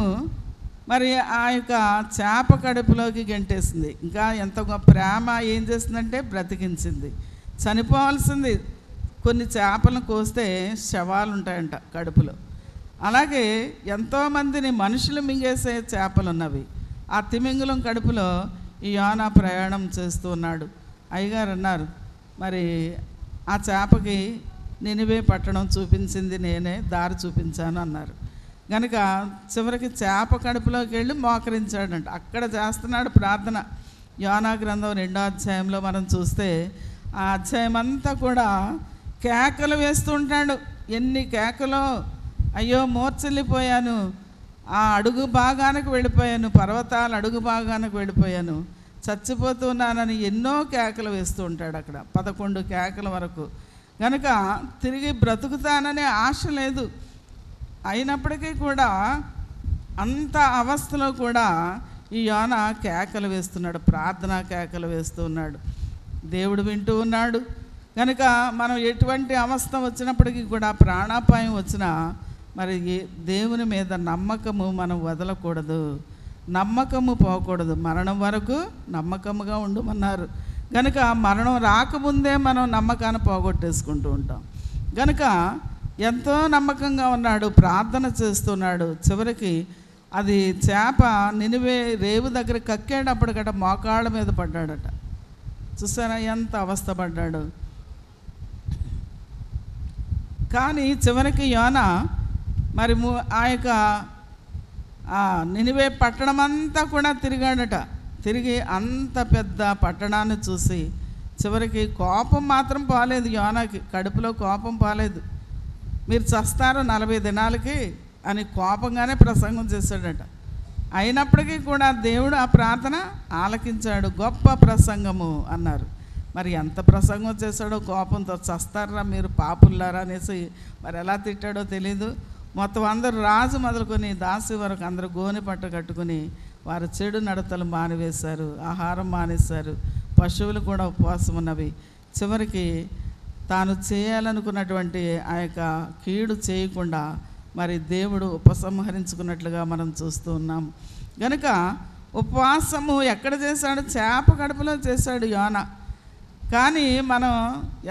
మరి ఆ యొక్క చేప కడుపులోకి గెంటేసింది. ఇంకా ఎంత గొప్ప ప్రేమ ఏం చేసిందంటే బ్రతికించింది. చనిపోవాల్సింది, కొన్ని చేపలను కోస్తే శవాలు ఉంటాయంట కడుపులో. అలాగే ఎంతోమందిని మనుషులు మింగేసే చేపలు ఉన్నవి. ఆ తిమింగలం కడుపులో ఈ యోనా ప్రయాణం చేస్తూ ఉన్నాడు. అయ్యగారు అన్నారు, మరి ఆ చేపకి నినివే పట్టణం చూపించింది నేనే, దారి చూపించాను అన్నారు. కనుక చివరికి చేప కడుపులోకి వెళ్ళి మోకరించాడంట. అక్కడ చేస్తున్నాడు ప్రార్థన. యోనా గ్రంథం 2వ అధ్యాయంలో మనం చూస్తే ఆ అధ్యాయం అంతా కూడా కేకలు వేస్తూ ఉంటాడు. ఎన్ని కేకలో, అయ్యో మూర్ఛల్లిపోయాను, ఆ అడుగు భాగానికి వెళ్ళిపోయాను, పర్వతాల అడుగు భాగానికి వెళ్ళిపోయాను, చచ్చిపోతున్నానని ఎన్నో కేకలు వేస్తూ ఉంటాడు. అక్కడ 11 కేకల వరకు. కనుక తిరిగి బ్రతుకుతాననే ఆశ లేదు. అయినప్పటికీ కూడా అంత అవస్థలో కూడా ఈ యోనా కేకలు వేస్తున్నాడు, ప్రార్థనా కేకలు వేస్తూ ఉన్నాడు. దేవుడు వింటూ ఉన్నాడు. కనుక మనం ఎటువంటి అవస్థ వచ్చినప్పటికీ కూడా, ప్రాణాపాయం వచ్చినా మరి దేవుని మీద నమ్మకము మనం వదలకూడదు, నమ్మకము పోకూడదు. మరణం వరకు నమ్మకముగా ఉండమన్నారు. కనుక మరణం రాకముందే మనం నమ్మకాన్ని పోగొట్టేసుకుంటూ ఉంటాం. కనుక ఎంతో నమ్మకంగా ఉన్నాడు, ప్రార్థన చేస్తున్నాడు. చివరికి అది చేప నినివే రేవు దగ్గర కక్కేటప్పటికట మోకాళ్ళ మీద పడ్డాడట. చూసారా ఎంత అవస్థపడ్డాడు. కానీ చివరికి యోనా మరి ఆ యొక్క నినివే పట్టణమంతా కూడా తిరిగాడట. తిరిగి అంత పెద్ద పట్టణాన్ని చూసి చివరికి కోపం మాత్రం పోలేదు యోనాకి, కడుపులో కోపం పోలేదు. మీరు చస్తారు 40 దినాలకి అని కోపంగానే ప్రసంగం చేశాడట. అయినప్పటికీ కూడా దేవుడు ఆ ప్రార్థన ఆలకించాడు. గొప్ప ప్రసంగము అన్నారు. మరి ఎంత ప్రసంగం చేశాడో, కోపంతో చస్తారా మీరు పాపుల్లారా అనేసి మరి ఎలా తిట్టాడో తెలీదు. మొత్తం అందరూ రాజు మొదలుకొని దాసి వరకు అందరూ గోనె పట్ట కట్టుకుని వారు చెడు నడతలు మానివేశారు, ఆహారం మానేశారు, పశువులు కూడా ఉపవాసం ఉన్నవి. చివరికి తాను చేయాలనుకున్నటువంటి ఆ యొక్క కీడు చేయకుండా మరి దేవుడు ఉపసంహరించుకున్నట్లుగా మనం చూస్తూ ఉన్నాం. కనుక ఉపవాసము ఎక్కడ చేశాడు? చేప కడుపులో చేశాడు యోనా. కానీ మనం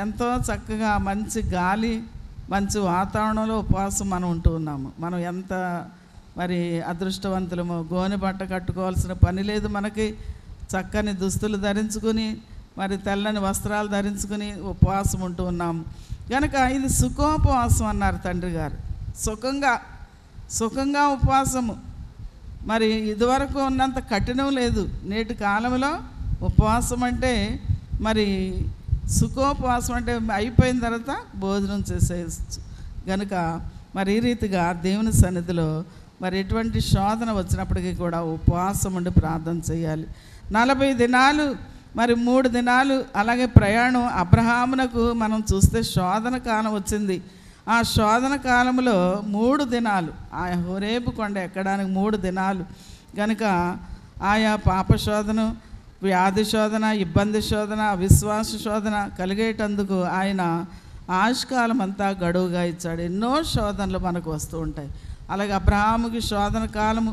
ఎంతో చక్కగా మంచి గాలి, మంచి వాతావరణంలో ఉపవాసం మనం ఉంటూ ఉన్నాము. మనం ఎంత మరి అదృష్టవంతులము. గోనె బట్ట కట్టుకోవాల్సిన పని లేదు మనకి. చక్కని దుస్తులు ధరించుకుని మరి తెల్లని వస్త్రాలు ధరించుకుని ఉపవాసం ఉంటూ ఉన్నాము. కనుక ఇది సుఖోపవాసం అన్నారు తండ్రి గారు. సుఖంగా ఉపవాసము. మరి ఇదివరకు ఉన్నంత కఠినం లేదు. నేటి కాలంలో ఉపవాసం అంటే మరి సుఖోపవాసం అంటే అయిపోయిన తర్వాత భోజనం చేసేయచ్చు. కనుక మరి ఈ రీతిగా దేవుని సన్నిధిలో మరి ఎటువంటి శోధన వచ్చినప్పటికీ కూడా ఉపవాసం ఉండి ప్రార్థన చేయాలి. 40 దినాలు మరి 3 దినాలు అలాగే ప్రయాణం. అబ్రహామునకు మనం చూస్తే శోధన కాలం వచ్చింది. ఆ శోధన కాలంలో 3 దినాలు ఆ హోరేబు కొండ ఎక్కడానికి 3 దినాలు. కనుక ఆయా పాప శోధన, వ్యాధి శోధన, ఇబ్బంది శోధన, విశ్వాస శోధన కలిగేటందుకు ఆయన ఆయుష్కాలం అంతా గడువుగా ఇచ్చాడు. ఎన్నో శోధనలు మనకు వస్తూ ఉంటాయి. అలాగే అబ్రహాముకి శోధన కాలము.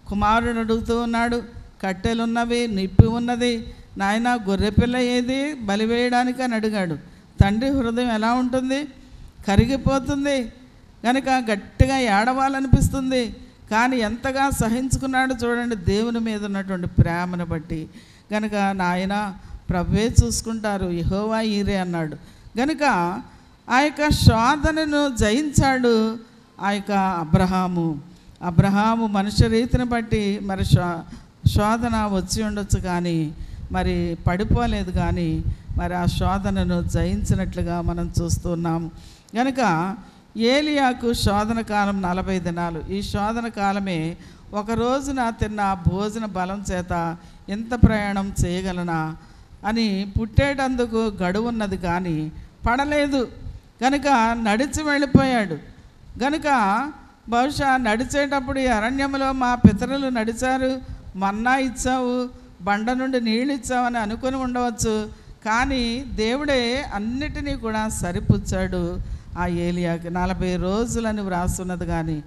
కుమారుడు అడుగుతూ ఉన్నాడు, కట్టెలున్నవి, నిప్పి ఉన్నది, నాయన గొర్రెపిల్ల ఏది బలివేయడానికి అని అడిగాడు. తండ్రి హృదయం ఎలా ఉంటుంది? కరిగిపోతుంది. కనుక గట్టిగా ఏడవాలనిపిస్తుంది. కానీ ఎంతగా సహించుకున్నాడు చూడండి, దేవుని మీద ఉన్నటువంటి ప్రేమను బట్టి. కనుక నాయన ప్రభువే చూసుకుంటారు, యెహోవా ఈరే అన్నాడు. కనుక ఆ యొక్క శోధనను జయించాడు ఆ యొక్క అబ్రహాము మనుష్య రీతిని బట్టి మరి శోధన వచ్చి ఉండొచ్చు, కానీ మరి పడిపోలేదు. కానీ మరి ఆ శోధనను జయించినట్లుగా మనం చూస్తున్నాం. కనుక ఏలియాకు శోధన కాలం 40 దినాలు. ఈ శోధన కాలమే ఒక రోజున తిన్న భోజన బలం చేత ఎంత ప్రయాణం చేయగలనా అని పుట్టేటందుకు గడువున్నది, కానీ పడలేదు. కనుక నడిచి వెళ్ళిపోయాడు. కనుక బహుశా నడిచేటప్పుడు ఈ అరణ్యంలో మా పితరులు నడిచారు, మన్నా ఇచ్చావు, బండ నుండి నీళ్ళు ఇచ్చావని అనుకుని ఉండవచ్చు. కానీ దేవుడే అన్నిటినీ కూడా సరిపుచ్చాడు. ఆ ఏలియాకి 40 రోజులని వ్రాస్తున్నది, కానీ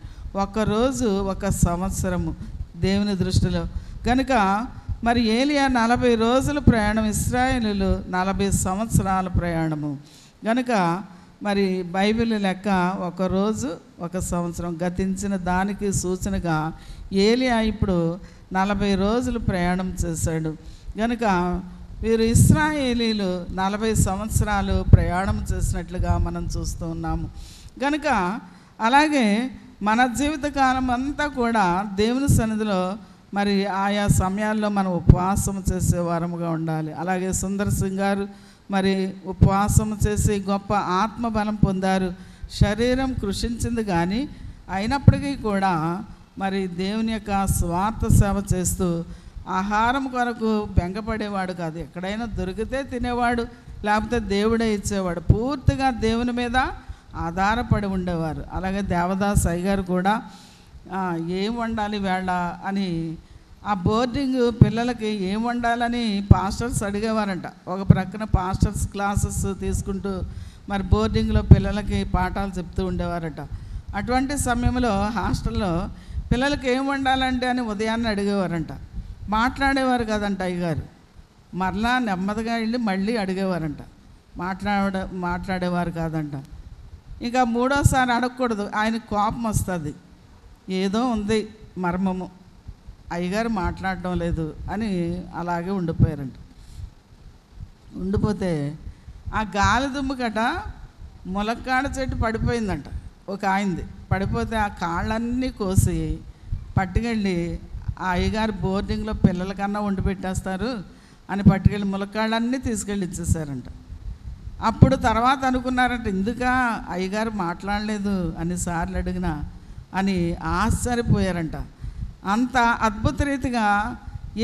1 రోజు 1 సంవత్సరము. దేవుని దృష్టిలో. కనుక మరి ఏలియా 40 రోజుల ప్రయాణం, ఇశ్రాయేలీయులు 40 సంవత్సరాల ప్రయాణము. కనుక మరి బైబిల్ లెక్క ఒక రోజు ఒక సంవత్సరం గతించిన దానికి సూచనగా ఏలియా ఇప్పుడు 40 రోజులు ప్రయాణం చేశాడు. కనుక వీరు ఇశ్రాయేలీయులు 40 సంవత్సరాలు ప్రయాణం చేసినట్లుగా మనం చూస్తూ ఉన్నాము. కనుక అలాగే మన జీవితకాలం అంతా కూడా దేవుని సన్నిధిలో మరి ఆయా సమయాల్లో మనం ఉపవాసం చేసే వారముగా ఉండాలి. అలాగే సుందర్ సింగ్ గారు మరి ఉపవాసం చేసి గొప్ప ఆత్మబలం పొందారు. శరీరం కృషించింది కానీ అయినప్పటికీ కూడా మరి దేవుని యొక్క స్వార్థ సేవ చేస్తూ ఆహారం కొరకు బెంగపడేవాడు కాదు. ఎక్కడైనా దొరికితే తినేవాడు, లేకపోతే దేవుడే ఇచ్చేవాడు. పూర్తిగా దేవుని మీద ఆధారపడి ఉండేవారు. అలాగే దేవదాస్ అయ్య గారు కూడా ఏం వండాలి వేళ అని ఆ బోర్డింగ్ పిల్లలకి ఏం వండాలని పాస్టర్స్ అడిగేవారంట. ఒక ప్రక్కన పాస్టర్స్ క్లాసెస్ తీసుకుంటూ మరి బోర్డింగ్లో పిల్లలకి పాఠాలు చెప్తూ ఉండేవారట. అటువంటి సమయంలో హాస్టల్లో పిల్లలకి ఏం వండాలంటే అని ఉదయాన్నే అడిగేవారంట. మాట్లాడేవారు కదంట అయ్యగారు, మరలా నెమ్మదిగా వెళ్ళి మళ్ళీ అడిగేవారంట. మాట్లాడేవారు కాదంట. ఇంకా మూడోసారి అడగకూడదు, ఆయనకు కోపం వస్తుంది. ఏదో ఉంది మర్మము, అయ్యగారు మాట్లాడడం లేదు అని అలాగే ఉండిపోయారంట. ఉండిపోతే ఆ గాలి దుమ్ము కట ములక్కాడ చెట్టు పడిపోయిందంట ఒక ఆయనది. పడిపోతే ఆ కాళ్ళన్నీ కోసి పట్టుకెళ్ళి ఆ అయ్యగారు బోర్డింగ్లో పిల్లలకన్నా వండి పెట్టేస్తారు అని పట్టుకెళ్ళి ములక్కాళ్ళన్నీ తీసుకెళ్ళి ఇచ్చేసారంట. అప్పుడు తర్వాత అనుకున్నారంట, ఎందుకా అయ్యగారు మాట్లాడలేదు అన్నిసార్లు అడిగినా అని ఆశ్చర్యపోయారంట. అంత అద్భుత రీతిగా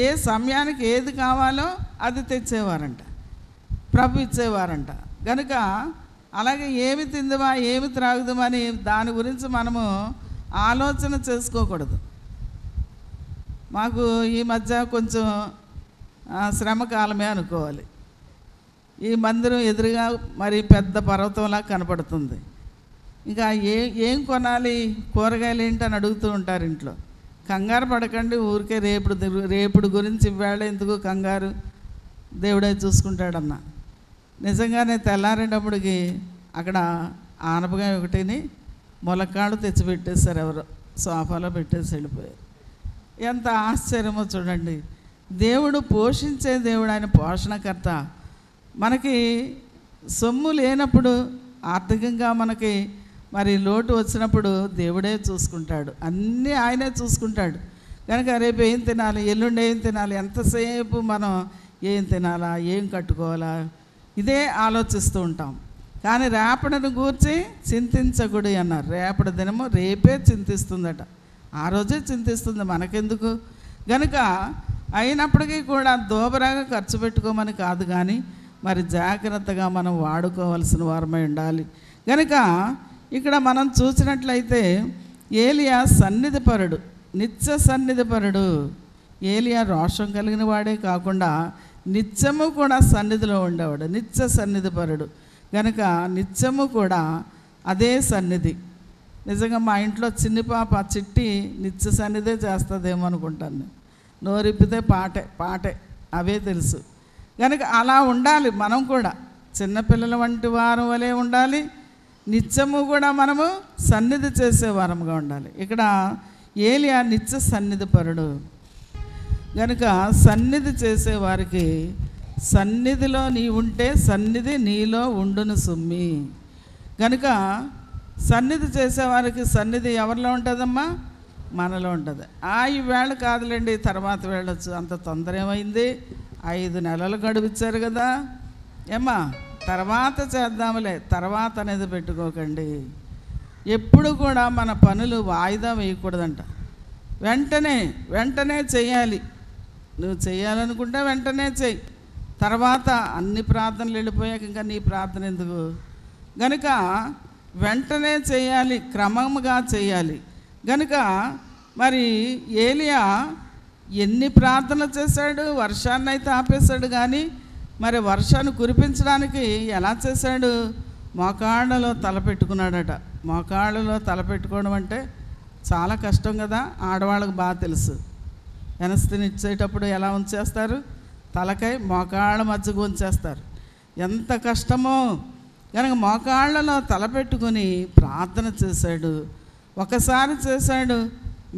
ఏ సమయానికి ఏది కావాలో అది తెచ్చేవారంట, ప్రభు ఇచ్చేవారంట. కనుక అలాగే ఏమి తిందుమా ఏమి త్రాగుదామా అని దాని గురించి మనము ఆలోచన చేసుకోకూడదు. మాకు ఈ మధ్య కొంచెం శ్రమకాలమే అనుకోవాలి. ఈ మందిరం ఎదురుగా మరి పెద్ద పర్వతంలా కనపడుతుంది. ఇంకా ఏం కొనాలి, కూరగాయలు ఏంటి అని అడుగుతూ ఉంటారు ఇంట్లో. కంగారు పడకండి, ఊరికే రేపుడు గురించి ఇవాళ ఎందుకు కంగారు, దేవుడే చూసుకుంటాడన్న. నిజంగానే తెల్లారేటప్పటికి అక్కడ ఆనపకాయ ఒకటిని ములక్కాడు తెచ్చిపెట్టేశారు, ఎవరో సోఫాలో పెట్టేసి వెళ్ళిపోయారు. ఎంత ఆశ్చర్యమో చూడండి. దేవుడు పోషించే దేవుడు, ఆయన పోషణకర్త. మనకి సొమ్ము లేనప్పుడు, ఆర్థికంగా మనకి మరి లోటు వచ్చినప్పుడు దేవుడే చూసుకుంటాడు, అన్నీ ఆయనే చూసుకుంటాడు. కనుక రేపు ఏం తినాలి, ఎల్లుండి ఏం తినాలి, ఎంతసేపు మనం ఏం తినాలా, ఏం కట్టుకోవాలా ఇదే ఆలోచిస్తూ ఉంటాం. కానీ రేపటిని గూర్చి చింతించకూడదు అన్నారు. రేపటి దినము రేపే చింతిస్తుందట, ఆ రోజే చింతిస్తుంది, మనకెందుకు. కనుక అయినప్పటికీ కూడా దోబరాగా ఖర్చు పెట్టుకోమని కాదు, కానీ మరి జాగ్రత్తగా మనం వాడుకోవాల్సిన వారమై ఉండాలి. కనుక ఇక్కడ మనం చూసినట్లయితే ఏలియా సన్నిధిపరుడు, నిత్య సన్నిధిపరుడు. ఏలియా రోషం కలిగిన వాడే కాకుండా నిత్యము కూడా సన్నిధిలో ఉండేవాడు, నిత్య సన్నిధిపరుడు. కనుక నిత్యము కూడా అదే సన్నిధి. నిజంగా మా ఇంట్లో చిన్ని పాప చిట్టి నిత్య సన్నిధే చేస్తుందేమో అనుకుంటాను. నోరిప్పితే పాటే అవే తెలుసు. కనుక అలా ఉండాలి మనం కూడా, చిన్నపిల్లల వంటి వారం వలె ఉండాలి, నిత్యము కూడా మనము సన్నిధి చేసే వారముగా ఉండాలి. ఇక్కడ ఏలియా నిత్య సన్నిధిపరుడు. కనుక సన్నిధి చేసేవారికి సన్నిధిలో నీ ఉంటే సన్నిధి నీలో ఉండును సుమ్మి. కనుక సన్నిధి చేసేవారికి సన్నిధి ఎవరిలో ఉంటుందమ్మా? మనలో ఉంటుంది. ఈ వేళ కాదులేండి, తర్వాత వెళ్ళొచ్చు, అంత తొందర ఏమైంది, 5 నెలలు గడువిచ్చారు కదా ఏమ్మా, తర్వాత చేద్దాంలే, తర్వాత అనేది పెట్టుకోకండి. ఎప్పుడు కూడా మన పనులు వాయిదా వేయకూడదంట. వెంటనే చేయాలి. నువ్వు చేయాలనుకుంటే వెంటనే చెయ్యి, తర్వాత అన్ని ప్రార్థనలు వెళ్ళిపోయాక ఇంకా నీ ప్రార్థన ఎందుకు. కనుక వెంటనే చేయాలి, క్రమముగా చేయాలి. కనుక మరి ఏలియా ఎన్ని ప్రార్థనలు చేశాడు, వర్షాన్ని అయితే ఆపేశాడు, కానీ మరి వర్షాన్ని కురిపించడానికి ఎలా చేశాడు? మోకాళ్ళలో తలపెట్టుకున్నాడట. మోకాళ్ళలో తలపెట్టుకోవడం అంటే చాలా కష్టం కదా, ఆడవాళ్ళకు బాగా తెలుసు. ఎనస్థినిచ్చేటప్పుడు ఎలా ఉంచేస్తారు? తలకాయ మోకాళ్ళ మధ్యకు ఉంచేస్తారు. ఎంత కష్టమో కనుక మోకాళ్ళలో తలపెట్టుకొని ప్రార్థన చేశాడు. ఒకసారి చేశాడు,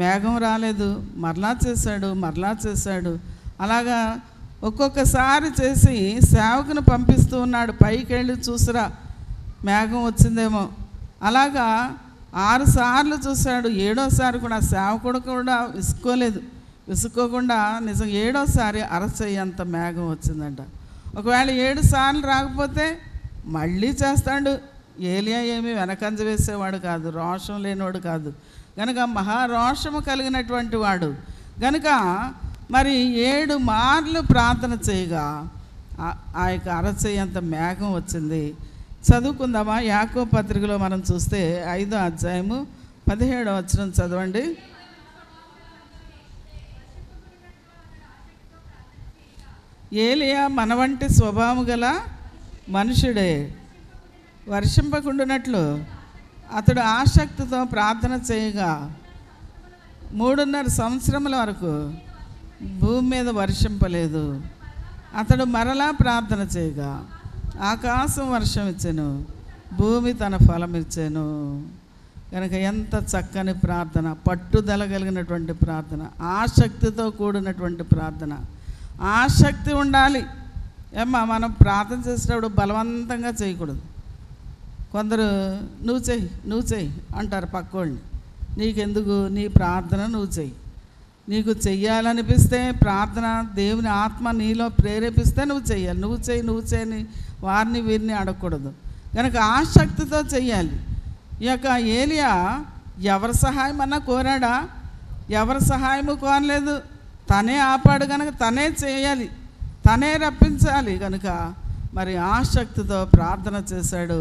మేఘం రాలేదు, మరలా చేశాడు. అలాగా ఒక్కొక్కసారి చేసి సేవకుని పంపిస్తూ ఉన్నాడు, పైకి వెళ్ళి చూసిరా మేఘం వచ్చిందేమో. అలాగా 6 సార్లు చూశాడు. 7వసారి కూడా సేవకుడు కూడా విసుకోకుండా నిజం 7వసారి అరచేయంత మేఘం వచ్చిందంట. ఒకవేళ 7 సార్లు రాకపోతే మళ్ళీ చేస్తాడు. ఏలియా ఏమీ వెనకంజ వేసేవాడు కాదు, రోషం లేనివాడు కాదు, కనుక మహారోషము కలిగినటువంటి వాడు. కనుక మరి 7 మార్లు ప్రార్థన చేయగా ఆ యొక్క అరచేయంత మేఘం వచ్చింది. చదువుకుందామా? యాకోబు పత్రికలో మనం చూస్తే 5వ అధ్యాయము 17వ వచనం చదవండి. ఏలియా మన వంటి స్వభావం గల మనుషుడే, వర్షింపకుండునట్లు అతడు ఆసక్తితో ప్రార్థన చేయగా 3.5 సంవత్సరముల వరకు భూమి మీద వర్షింపలేదు. అతడు మరలా ప్రార్థన చేయగా ఆకాశం వర్షం ఇచ్చెను, భూమి తన ఫలం ఇచ్చెను. కనుక ఎంత చక్కని ప్రార్థన, పట్టుదల కలిగినటువంటి ప్రార్థన, ఆసక్తితో కూడినటువంటి ప్రార్థన. ఆసక్తి ఉండాలి. మనం ప్రార్థన చేసేటప్పుడు బలవంతంగా చేయకూడదు. కొందరు నువ్వు చెయ్యి అంటారు పక్కోళ్ళని. నీకెందుకు? నీ ప్రార్థన నువ్వు చెయ్యి. నీకు చెయ్యాలనిపిస్తే ప్రార్థన, దేవుని ఆత్మ నీలో ప్రేరేపిస్తే నువ్వు చెయ్యాలి. నువ్వు చేయని వారిని వీరిని అడగకూడదు. కనుక ఆసక్తితో చెయ్యాలి. ఈ యొక్క ఏలియా ఎవరి సహాయం అన్నా కోరాడా? ఎవరి సహాయము కోరలేదు. తనే ఆపాడు కనుక తనే చేయాలి, తనే రప్పించాలి. కనుక మరి ఆసక్తితో ప్రార్థన చేశాడు.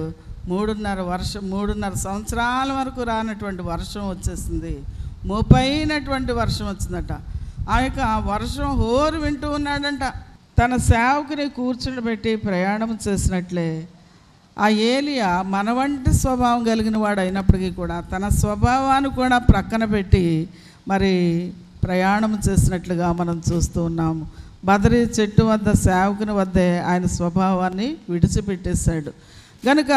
3.5 సంవత్సరాల వరకు రానటువంటి వర్షం వచ్చేసింది. మోపైనటువంటి వర్షం వచ్చిందట. ఆ యొక్క వర్షం హోరు వింటూ ఉన్నాడంట. తన సేవకుని కూర్చుండబెట్టి ప్రయాణం చేసినట్లే ఆ ఏలియా మన వంటి స్వభావం కలిగిన వాడు అయినప్పటికీ కూడా తన స్వభావాన్ని కూడా ప్రక్కన పెట్టి మరి ప్రయాణం చేసినట్లుగా మనం చూస్తూ ఉన్నాము. బదరీ చెట్టు వద్ద సేవకుని వద్దే ఆయన స్వభావాన్ని విడిచిపెట్టేశాడు. కనుక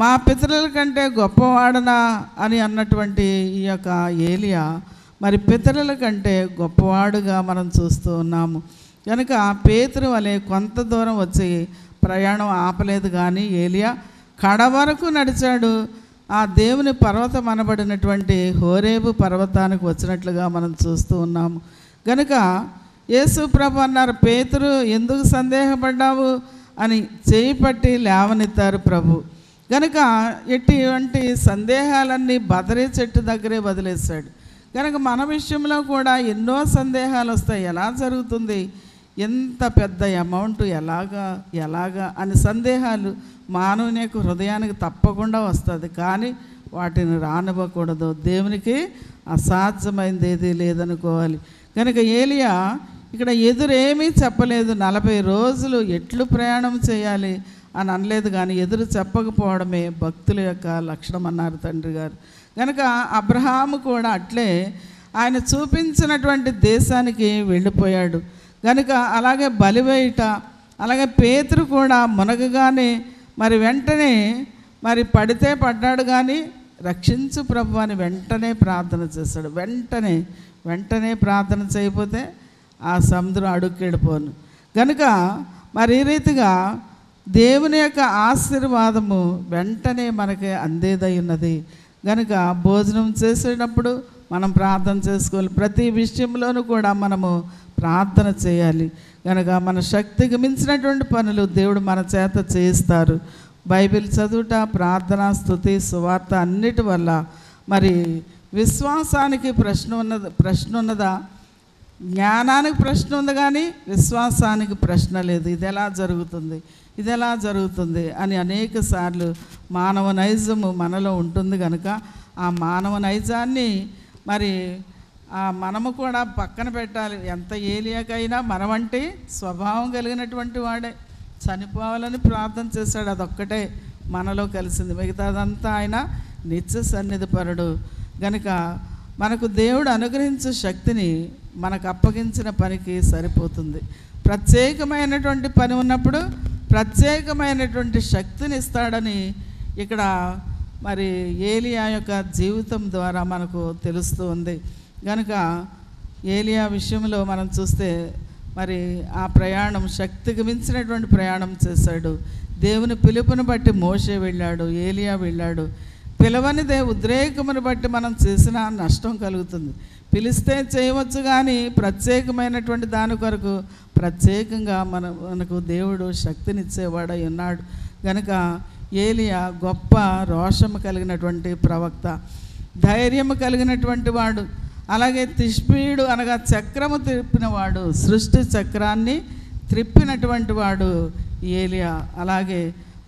మా పితరుల కంటే గొప్పవాడనా అని అన్నటువంటి ఈ యొక్క ఏలియా మరి పితరుల కంటే గొప్పవాడుగా మనం చూస్తూ ఉన్నాము. కనుక పేతురు వలె కొంత దూరం వచ్చి ప్రయాణం ఆపలేదు, కానీ ఏలియా కడ వరకు నడిచాడు. ఆ దేవుని పర్వతం అనబడినటువంటి హోరేబు పర్వతానికి వచ్చినట్లుగా మనం చూస్తూ ఉన్నాము. కనుక యేసు ప్రభు అన్నారు, పేతురు ఎందుకు సందేహపడ్డావు అని చేయి పట్టి లేవనెత్తారు ప్రభు. కనుక ఎటువంటి సందేహాలన్నీ బదరీ చెట్టు దగ్గరే వదిలేశాడు. కనుక మన విషయంలో కూడా ఎన్నో సందేహాలు వస్తాయి. ఎలా జరుగుతుంది, ఎంత పెద్ద అమౌంట్ ఎలాగా అని సందేహాలు మానవుని యొక్క హృదయానికి తప్పకుండా వస్తుంది. కానీ వాటిని రానివ్వకూడదు. దేవునికి అసాధ్యమైనది ఏది లేదనుకోవాలి. కనుక ఏలియా ఇక్కడ ఎదురేమీ చెప్పలేదు. 40 రోజులు ఎట్లు ప్రయాణం చేయాలి అని అనలేదు, కానీ ఎదురు చెప్పకపోవడమే భక్తుల యొక్క లక్షణం అన్నారు తండ్రి గారు. కనుక అబ్రహాము కూడా అట్లే ఆయన చూపించినటువంటి దేశానికి వెళ్ళిపోయాడు. కనుక అలాగే బలివేయుట, అలాగే పేతురు కూడా మునగగానే మరి వెంటనే మరి పడితే పడ్డాడు, కానీ రక్షించు ప్రభు అని వెంటనే ప్రార్థన చేశాడు. వెంటనే ప్రార్థన చేయకపోతే ఆ సముద్రం అడుక్కెళ్ళిపోను. కనుక మరి ఈ రీతిగా దేవుని యొక్క ఆశీర్వాదము వెంటనే మనకి అందేదై ఉన్నది. కనుక భోజనం చేసేటప్పుడు మనం ప్రార్థన చేసుకోవాలి. ప్రతి విషయంలోనూ కూడా మనము ప్రార్థన చేయాలి. కనుక మన శక్తికి మించినటువంటి పనులు దేవుడు మన చేత చేయిస్తారు. బైబిల్ చదువుట, ప్రార్థన, స్తుతి, సువార్త అన్నిటి వల్ల మరి విశ్వాసానికి ప్రశ్న ఉన్నదా? జ్ఞానానికి ప్రశ్న ఉంది, కానీ విశ్వాసానికి ప్రశ్న లేదు. ఇది ఎలా జరుగుతుంది అని అనేక సార్లు మానవ నైజము మనలో ఉంటుంది. కనుక ఆ మానవ నైజాన్ని మరి మనము కూడా పక్కన పెట్టాలి. ఎంత ఏలియాకైనా మన వంటి స్వభావం కలిగినటువంటి వాడే. చనిపోవాలని ప్రార్థన చేశాడు, అదొక్కటే మనలో కలిసింది. మిగతాదంతా ఆయన నిత్య సన్నిధిపరుడు. కనుక మనకు దేవుడు అనుగ్రహించే శక్తిని మనకు అప్పగించిన పనికి సరిపోతుంది. ప్రత్యేకమైనటువంటి పని ఉన్నప్పుడు ప్రత్యేకమైనటువంటి శక్తిని ఇస్తాడని ఇక్కడ మరి ఏలియా యొక్క జీవితం ద్వారా మనకు తెలుస్తూ ఉంది. కనుక ఏలియా విషయంలో మనం చూస్తే మరి ఆ ప్రయాణం శక్తికి మించినటువంటి ప్రయాణం చేశాడు. దేవుని పిలుపుని బట్టి మోషే వెళ్ళాడు, ఏలియా వెళ్ళాడు. పిలవనిదే ఉద్రేకమును బట్టి మనం చేసిన నష్టం కలుగుతుంది. పిలిస్తే చేయవచ్చు, కానీ ప్రత్యేకమైనటువంటి దాని కొరకు ప్రత్యేకంగా మనకు దేవుడు శక్తినిచ్చేవాడై ఉన్నాడు. కనుక ఏలియా గొప్ప రోషము కలిగినటువంటి ప్రవక్త, ధైర్యము కలిగినటువంటి వాడు. అలాగే తిష్బీయుడు అనగా చక్రము త్రిప్పినవాడు, సృష్టి చక్రాన్ని త్రిప్పినటువంటి వాడు ఏలియా. అలాగే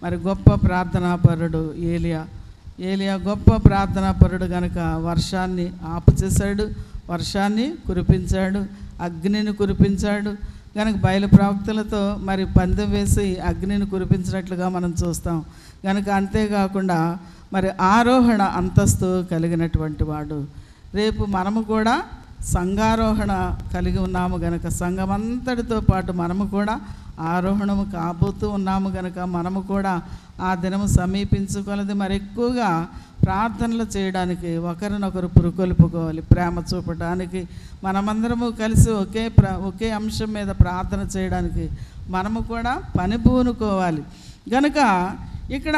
మరి గొప్ప ప్రార్థనాపరుడు ఏలియా గొప్ప ప్రార్థనాపరుడు. కనుక వర్షాన్ని ఆపుచేశాడు, వర్షాన్ని కురిపించాడు, అగ్నిని కురిపించాడు. కనుక బయలు ప్రవక్తలతో మరి పందెం వేసి అగ్నిని కురిపించినట్లుగా మనం చూస్తాం. కనుక అంతేకాకుండా మరి ఆరోహణ అంతస్తు కలిగినటువంటి వాడు. రేపు మనము కూడా సంఘారోహణ కలిగి ఉన్నాము గనక సంఘమంతటితో పాటు మనము కూడా ఆరోహణము కాబోతూ ఉన్నాము గనక మనము కూడా ఆ దినము సమీపించుకొలది మరి ఎక్కువగా ప్రార్థనలు చేయడానికి, ఒకరినొకరు పురుకొల్పుకోవాలి, ప్రేమ చూపడానికి, మనమందరము కలిసి ఒకే అంశం మీద ప్రార్థన చేయడానికి మనము కూడా పని పూనుకోవాలి. కనుక ఇక్కడ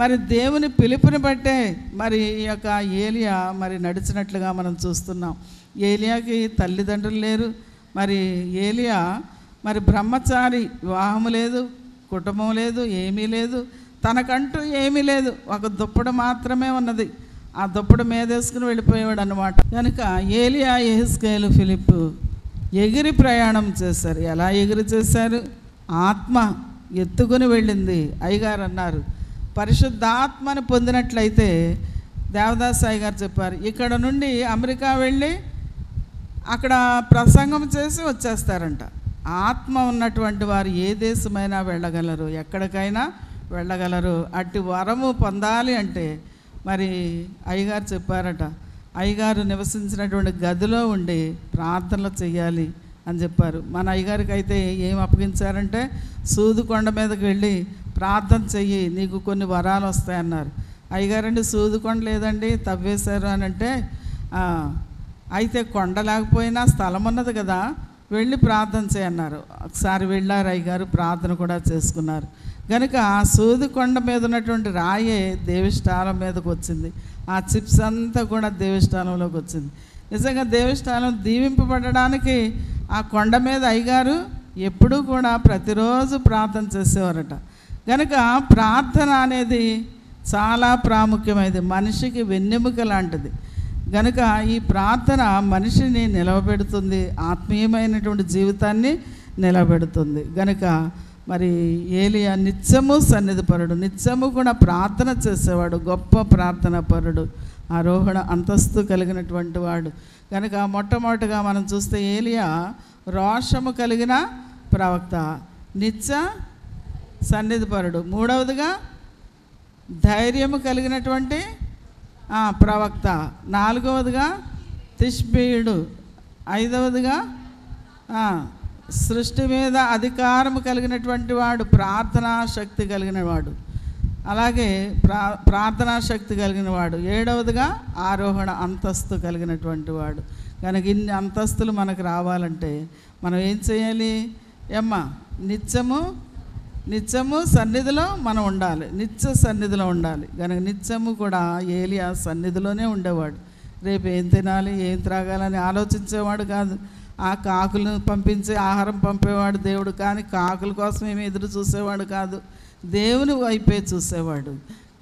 మరి దేవుని పిలుపుని బట్టే మరి ఈ యొక్క ఏలియా మరి నడిచినట్లుగా మనం చూస్తున్నాం. ఏలియాకి తల్లిదండ్రులు లేరు. మరి ఏలియా మరి బ్రహ్మచారి, వివాహము లేదు, కుటుంబం లేదు, ఏమీ లేదు, తనకంటూ ఏమీ లేదు, ఒక దుప్పడు మాత్రమే ఉన్నది. ఆ దుప్పడు మీదేసుకుని వెళ్ళిపోయాడు అన్నమాట. కనుక ఏలియా, యెహెజ్కేలు, ఫిలిప్పు ఎగిరి ప్రయాణం చేశారు. ఎలా ఎగిరి చేశారు? ఆత్మ ఎత్తుకుని వెళ్ళింది. అయ్యగారు అన్నారు, పరిశుద్ధాత్మని పొందినట్లయితే దేవదాస్ అయ్య గారు చెప్పారు, ఇక్కడ నుండి అమెరికా వెళ్ళి అక్కడ ప్రసంగం చేసి వచ్చేస్తారంట. ఆత్మ ఉన్నటువంటి వారు ఏ దేశమైనా వెళ్ళగలరు, ఎక్కడికైనా వెళ్ళగలరు. అట్టి వరము పొందాలి అంటే మరి అయ్యగారు చెప్పారట, అయ్యగారు నివసించినటువంటి గదిలో ఉండి ప్రార్థనలు చెయ్యాలి అని చెప్పారు. మన అయ్యగారికి అయితే ఏం అప్పగించారంటే, సూదు కొండ మీదకి వెళ్ళి ప్రార్థన చెయ్యి, నీకు కొన్ని వరాలు వస్తాయన్నారు. అయ్యగారండి సూదు కొండ లేదండి, తవ్వేశారు అని అంటే, అయితే కొండ లేకపోయినా స్థలం ఉన్నది కదా, వెళ్ళి ప్రార్థన చేయన్నారు. ఒకసారి వెళ్ళారు అయ్యగారు, ప్రార్థన కూడా చేసుకున్నారు. కనుక ఆ సూది కొండ మీద ఉన్నటువంటి రాయే దేవస్థానం మీదకి వచ్చింది. ఆ చిప్స్ అంతా కూడా దేవస్థానంలోకి వచ్చింది. నిజంగా దేవస్థానం దీవింపబడడానికి ఆ కొండ మీద అయ్యగారు ఎప్పుడూ కూడా ప్రతిరోజు ప్రార్థన చేసేవారట. కనుక ప్రార్థన అనేది చాలా ప్రాముఖ్యమైనది, మనిషికి వెన్నెముక లాంటిది. కనుక ఈ ప్రార్థన మనిషిని నిలవబెడుతుంది, ఆత్మీయమైనటువంటి జీవితాన్ని నిలబెడుతుంది. కనుక మరి ఏలియా నిత్యము సన్నిధిపరుడు, నిత్యము కూడా ప్రార్థన చేసేవాడు, గొప్ప ప్రార్థన పరుడు, ఆరోహణ అంతస్తు కలిగినటువంటి వాడు. కనుక మొట్టమొదటిగా మనం చూస్తే ఏలియా రోషము కలిగిన ప్రవక్త, నిత్య సన్నిధిపరుడు. మూడవదిగా ధైర్యము కలిగినటువంటి ప్రవక్త. నాలుగవదిగా తిష్బీయుడు. ఐదవదిగా సృష్టి మీద అధికారము కలిగినటువంటి వాడు, ప్రార్థనా శక్తి కలిగిన వాడు. అలాగే ప్రార్థనా శక్తి కలిగిన వాడు. ఏడవదిగా ఆరోహణ అంతస్తు కలిగినటువంటి వాడు. కనుక ఇన్ని అంతస్తులు మనకు రావాలంటే మనం ఏం చేయాలి? నిత్యము సన్నిధిలో మనం ఉండాలి, నిత్య సన్నిధిలో ఉండాలి. కనుక నిత్యము కూడా ఏలియా సన్నిధిలోనే ఉండేవాడు. రేపు ఏం తినాలి, ఏం త్రాగాలని ఆలోచించేవాడు కాదు. ఆ కాకులను పంపించి ఆహారం పంపేవాడు దేవుడు, కానీ కాకుల కోసం ఏమి ఎదురు చూసేవాడు కాదు, దేవుని వైపే చూసేవాడు.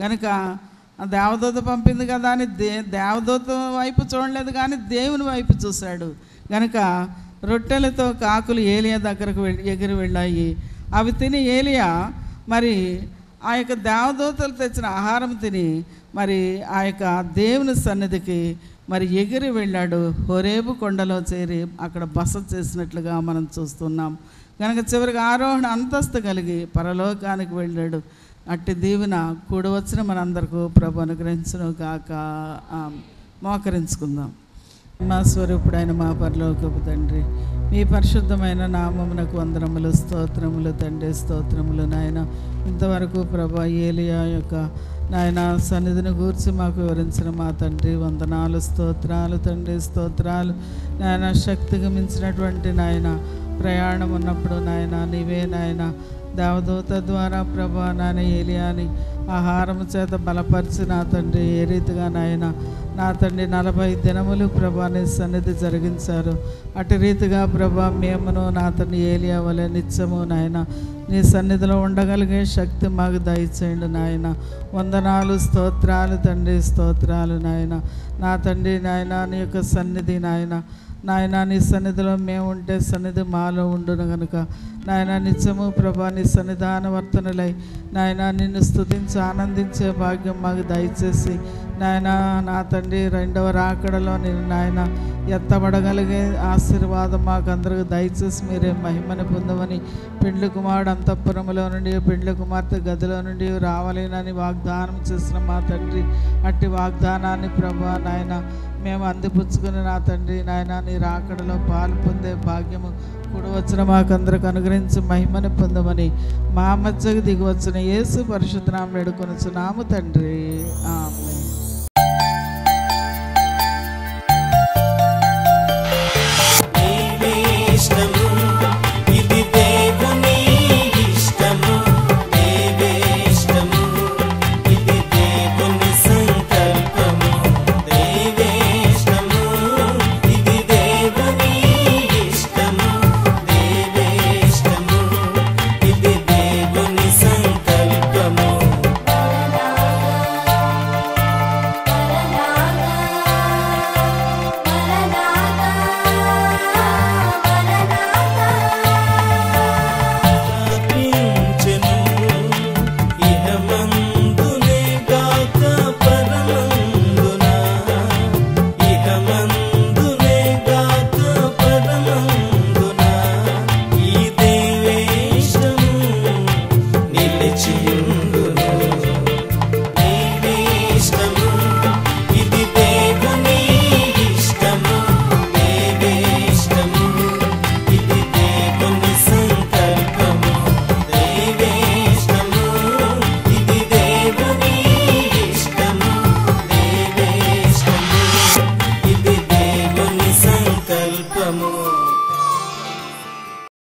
కనుక దేవదూత పంపింది కదా అని దేవదూత వైపు చూడలేదు, కానీ దేవుని వైపు చూశాడు. కనుక రొట్టెలతో కాకులు ఏలియా దగ్గరకు ఎగిరి వెళ్ళాయి. అవి తిని ఏలియా మరి ఆ యొక్క దేవదూతలు తెచ్చిన ఆహారం తిని మరి ఆ యొక్క దేవుని సన్నిధికి మరి ఎగిరి వెళ్ళాడు. హోరేబు కొండలో చేరి అక్కడ బస చేసినట్లుగా మనం చూస్తున్నాం. కనుక చివరికి ఆరోహణ అంతస్తు కలిగి పరలోకానికి వెళ్ళాడు. అట్టి దీవెన కూడి వచ్చిన మనందరికీ ప్రభు అనుగ్రహించును గాక. మోకరించుకుందాం. మా స్వరూపుడైన మా పరలోకపు తండ్రి, మీ పరిశుద్ధమైన నామమునకు వందనములు, స్తోత్రములు తండ్రి, స్తోత్రములు నాయన. ఇంతవరకు ప్రభా ఏలియా యొక్క నాయన సన్నిధిని గూర్చి మాకు వివరించిన మా తండ్రి వందనాలు, స్తోత్రాలు తండ్రి, స్తోత్రాలు నాయన. శక్తికి మించినటువంటి నాయన ప్రయాణం ఉన్నప్పుడు నాయన నీవే నాయన దేవదూత ద్వారా ప్రభా నాయన ఏలియాని ఆహారము చేత బలపరిచి నా తండ్రి ఏ రీతిగా నాయన నా తండ్రి 40 దినములు ప్రభా నీ సన్నిధి జరిగించారు. అటు రీతిగా ప్రభా మేమును నా తండ్రి ఏలియా వలె నిత్యము నాయన నీ సన్నిధిలో ఉండగలిగే శక్తి మాకు దయచేయండి నాయన. వందనాలు, స్తోత్రాలు తండ్రి, స్తోత్రాలు నాయన. నా తండ్రి నాయన నీ యొక్క సన్నిధి నాయన నీ సన్నిధిలో మేము ఉంటే సన్నిధి మాలో ఉండును కనుక నాయన నిత్యము ప్రభా నీ సన్నిధానవర్తనులై నాయన నిన్ను స్తుతించి ఆనందించే భాగ్యం మాకు దయచేసి నాయన నా తండ్రి రెండవ రాకడలో నేను నాయన ఎత్తబడగలిగే ఆశీర్వాదం మాకు అందరికి దయచేసి మీరే మహిమను పొందమని, పెండ్లి కుమారుడు అంతఃపురములో నుండి పెండ్లి కుమార్తె గదిలో నుండి రావాలేనని వాగ్దానం చేసిన మా తండ్రి అట్టి వాగ్దానాన్ని ప్రభా నాయన మేము అందిపుచ్చుకుని నా తండ్రి నాయన నీ రాకడలో పాలు పొందే భాగ్యము కూడి వచ్చిన మాకందరికి అనుగ్రహించి మహిమను పొందమని మా మధ్యకు దిగి వచ్చిన యేసు పరిశుద్ధ నామమున వేడుకొనుచున్నాము తండ్రి. ఆమేన్.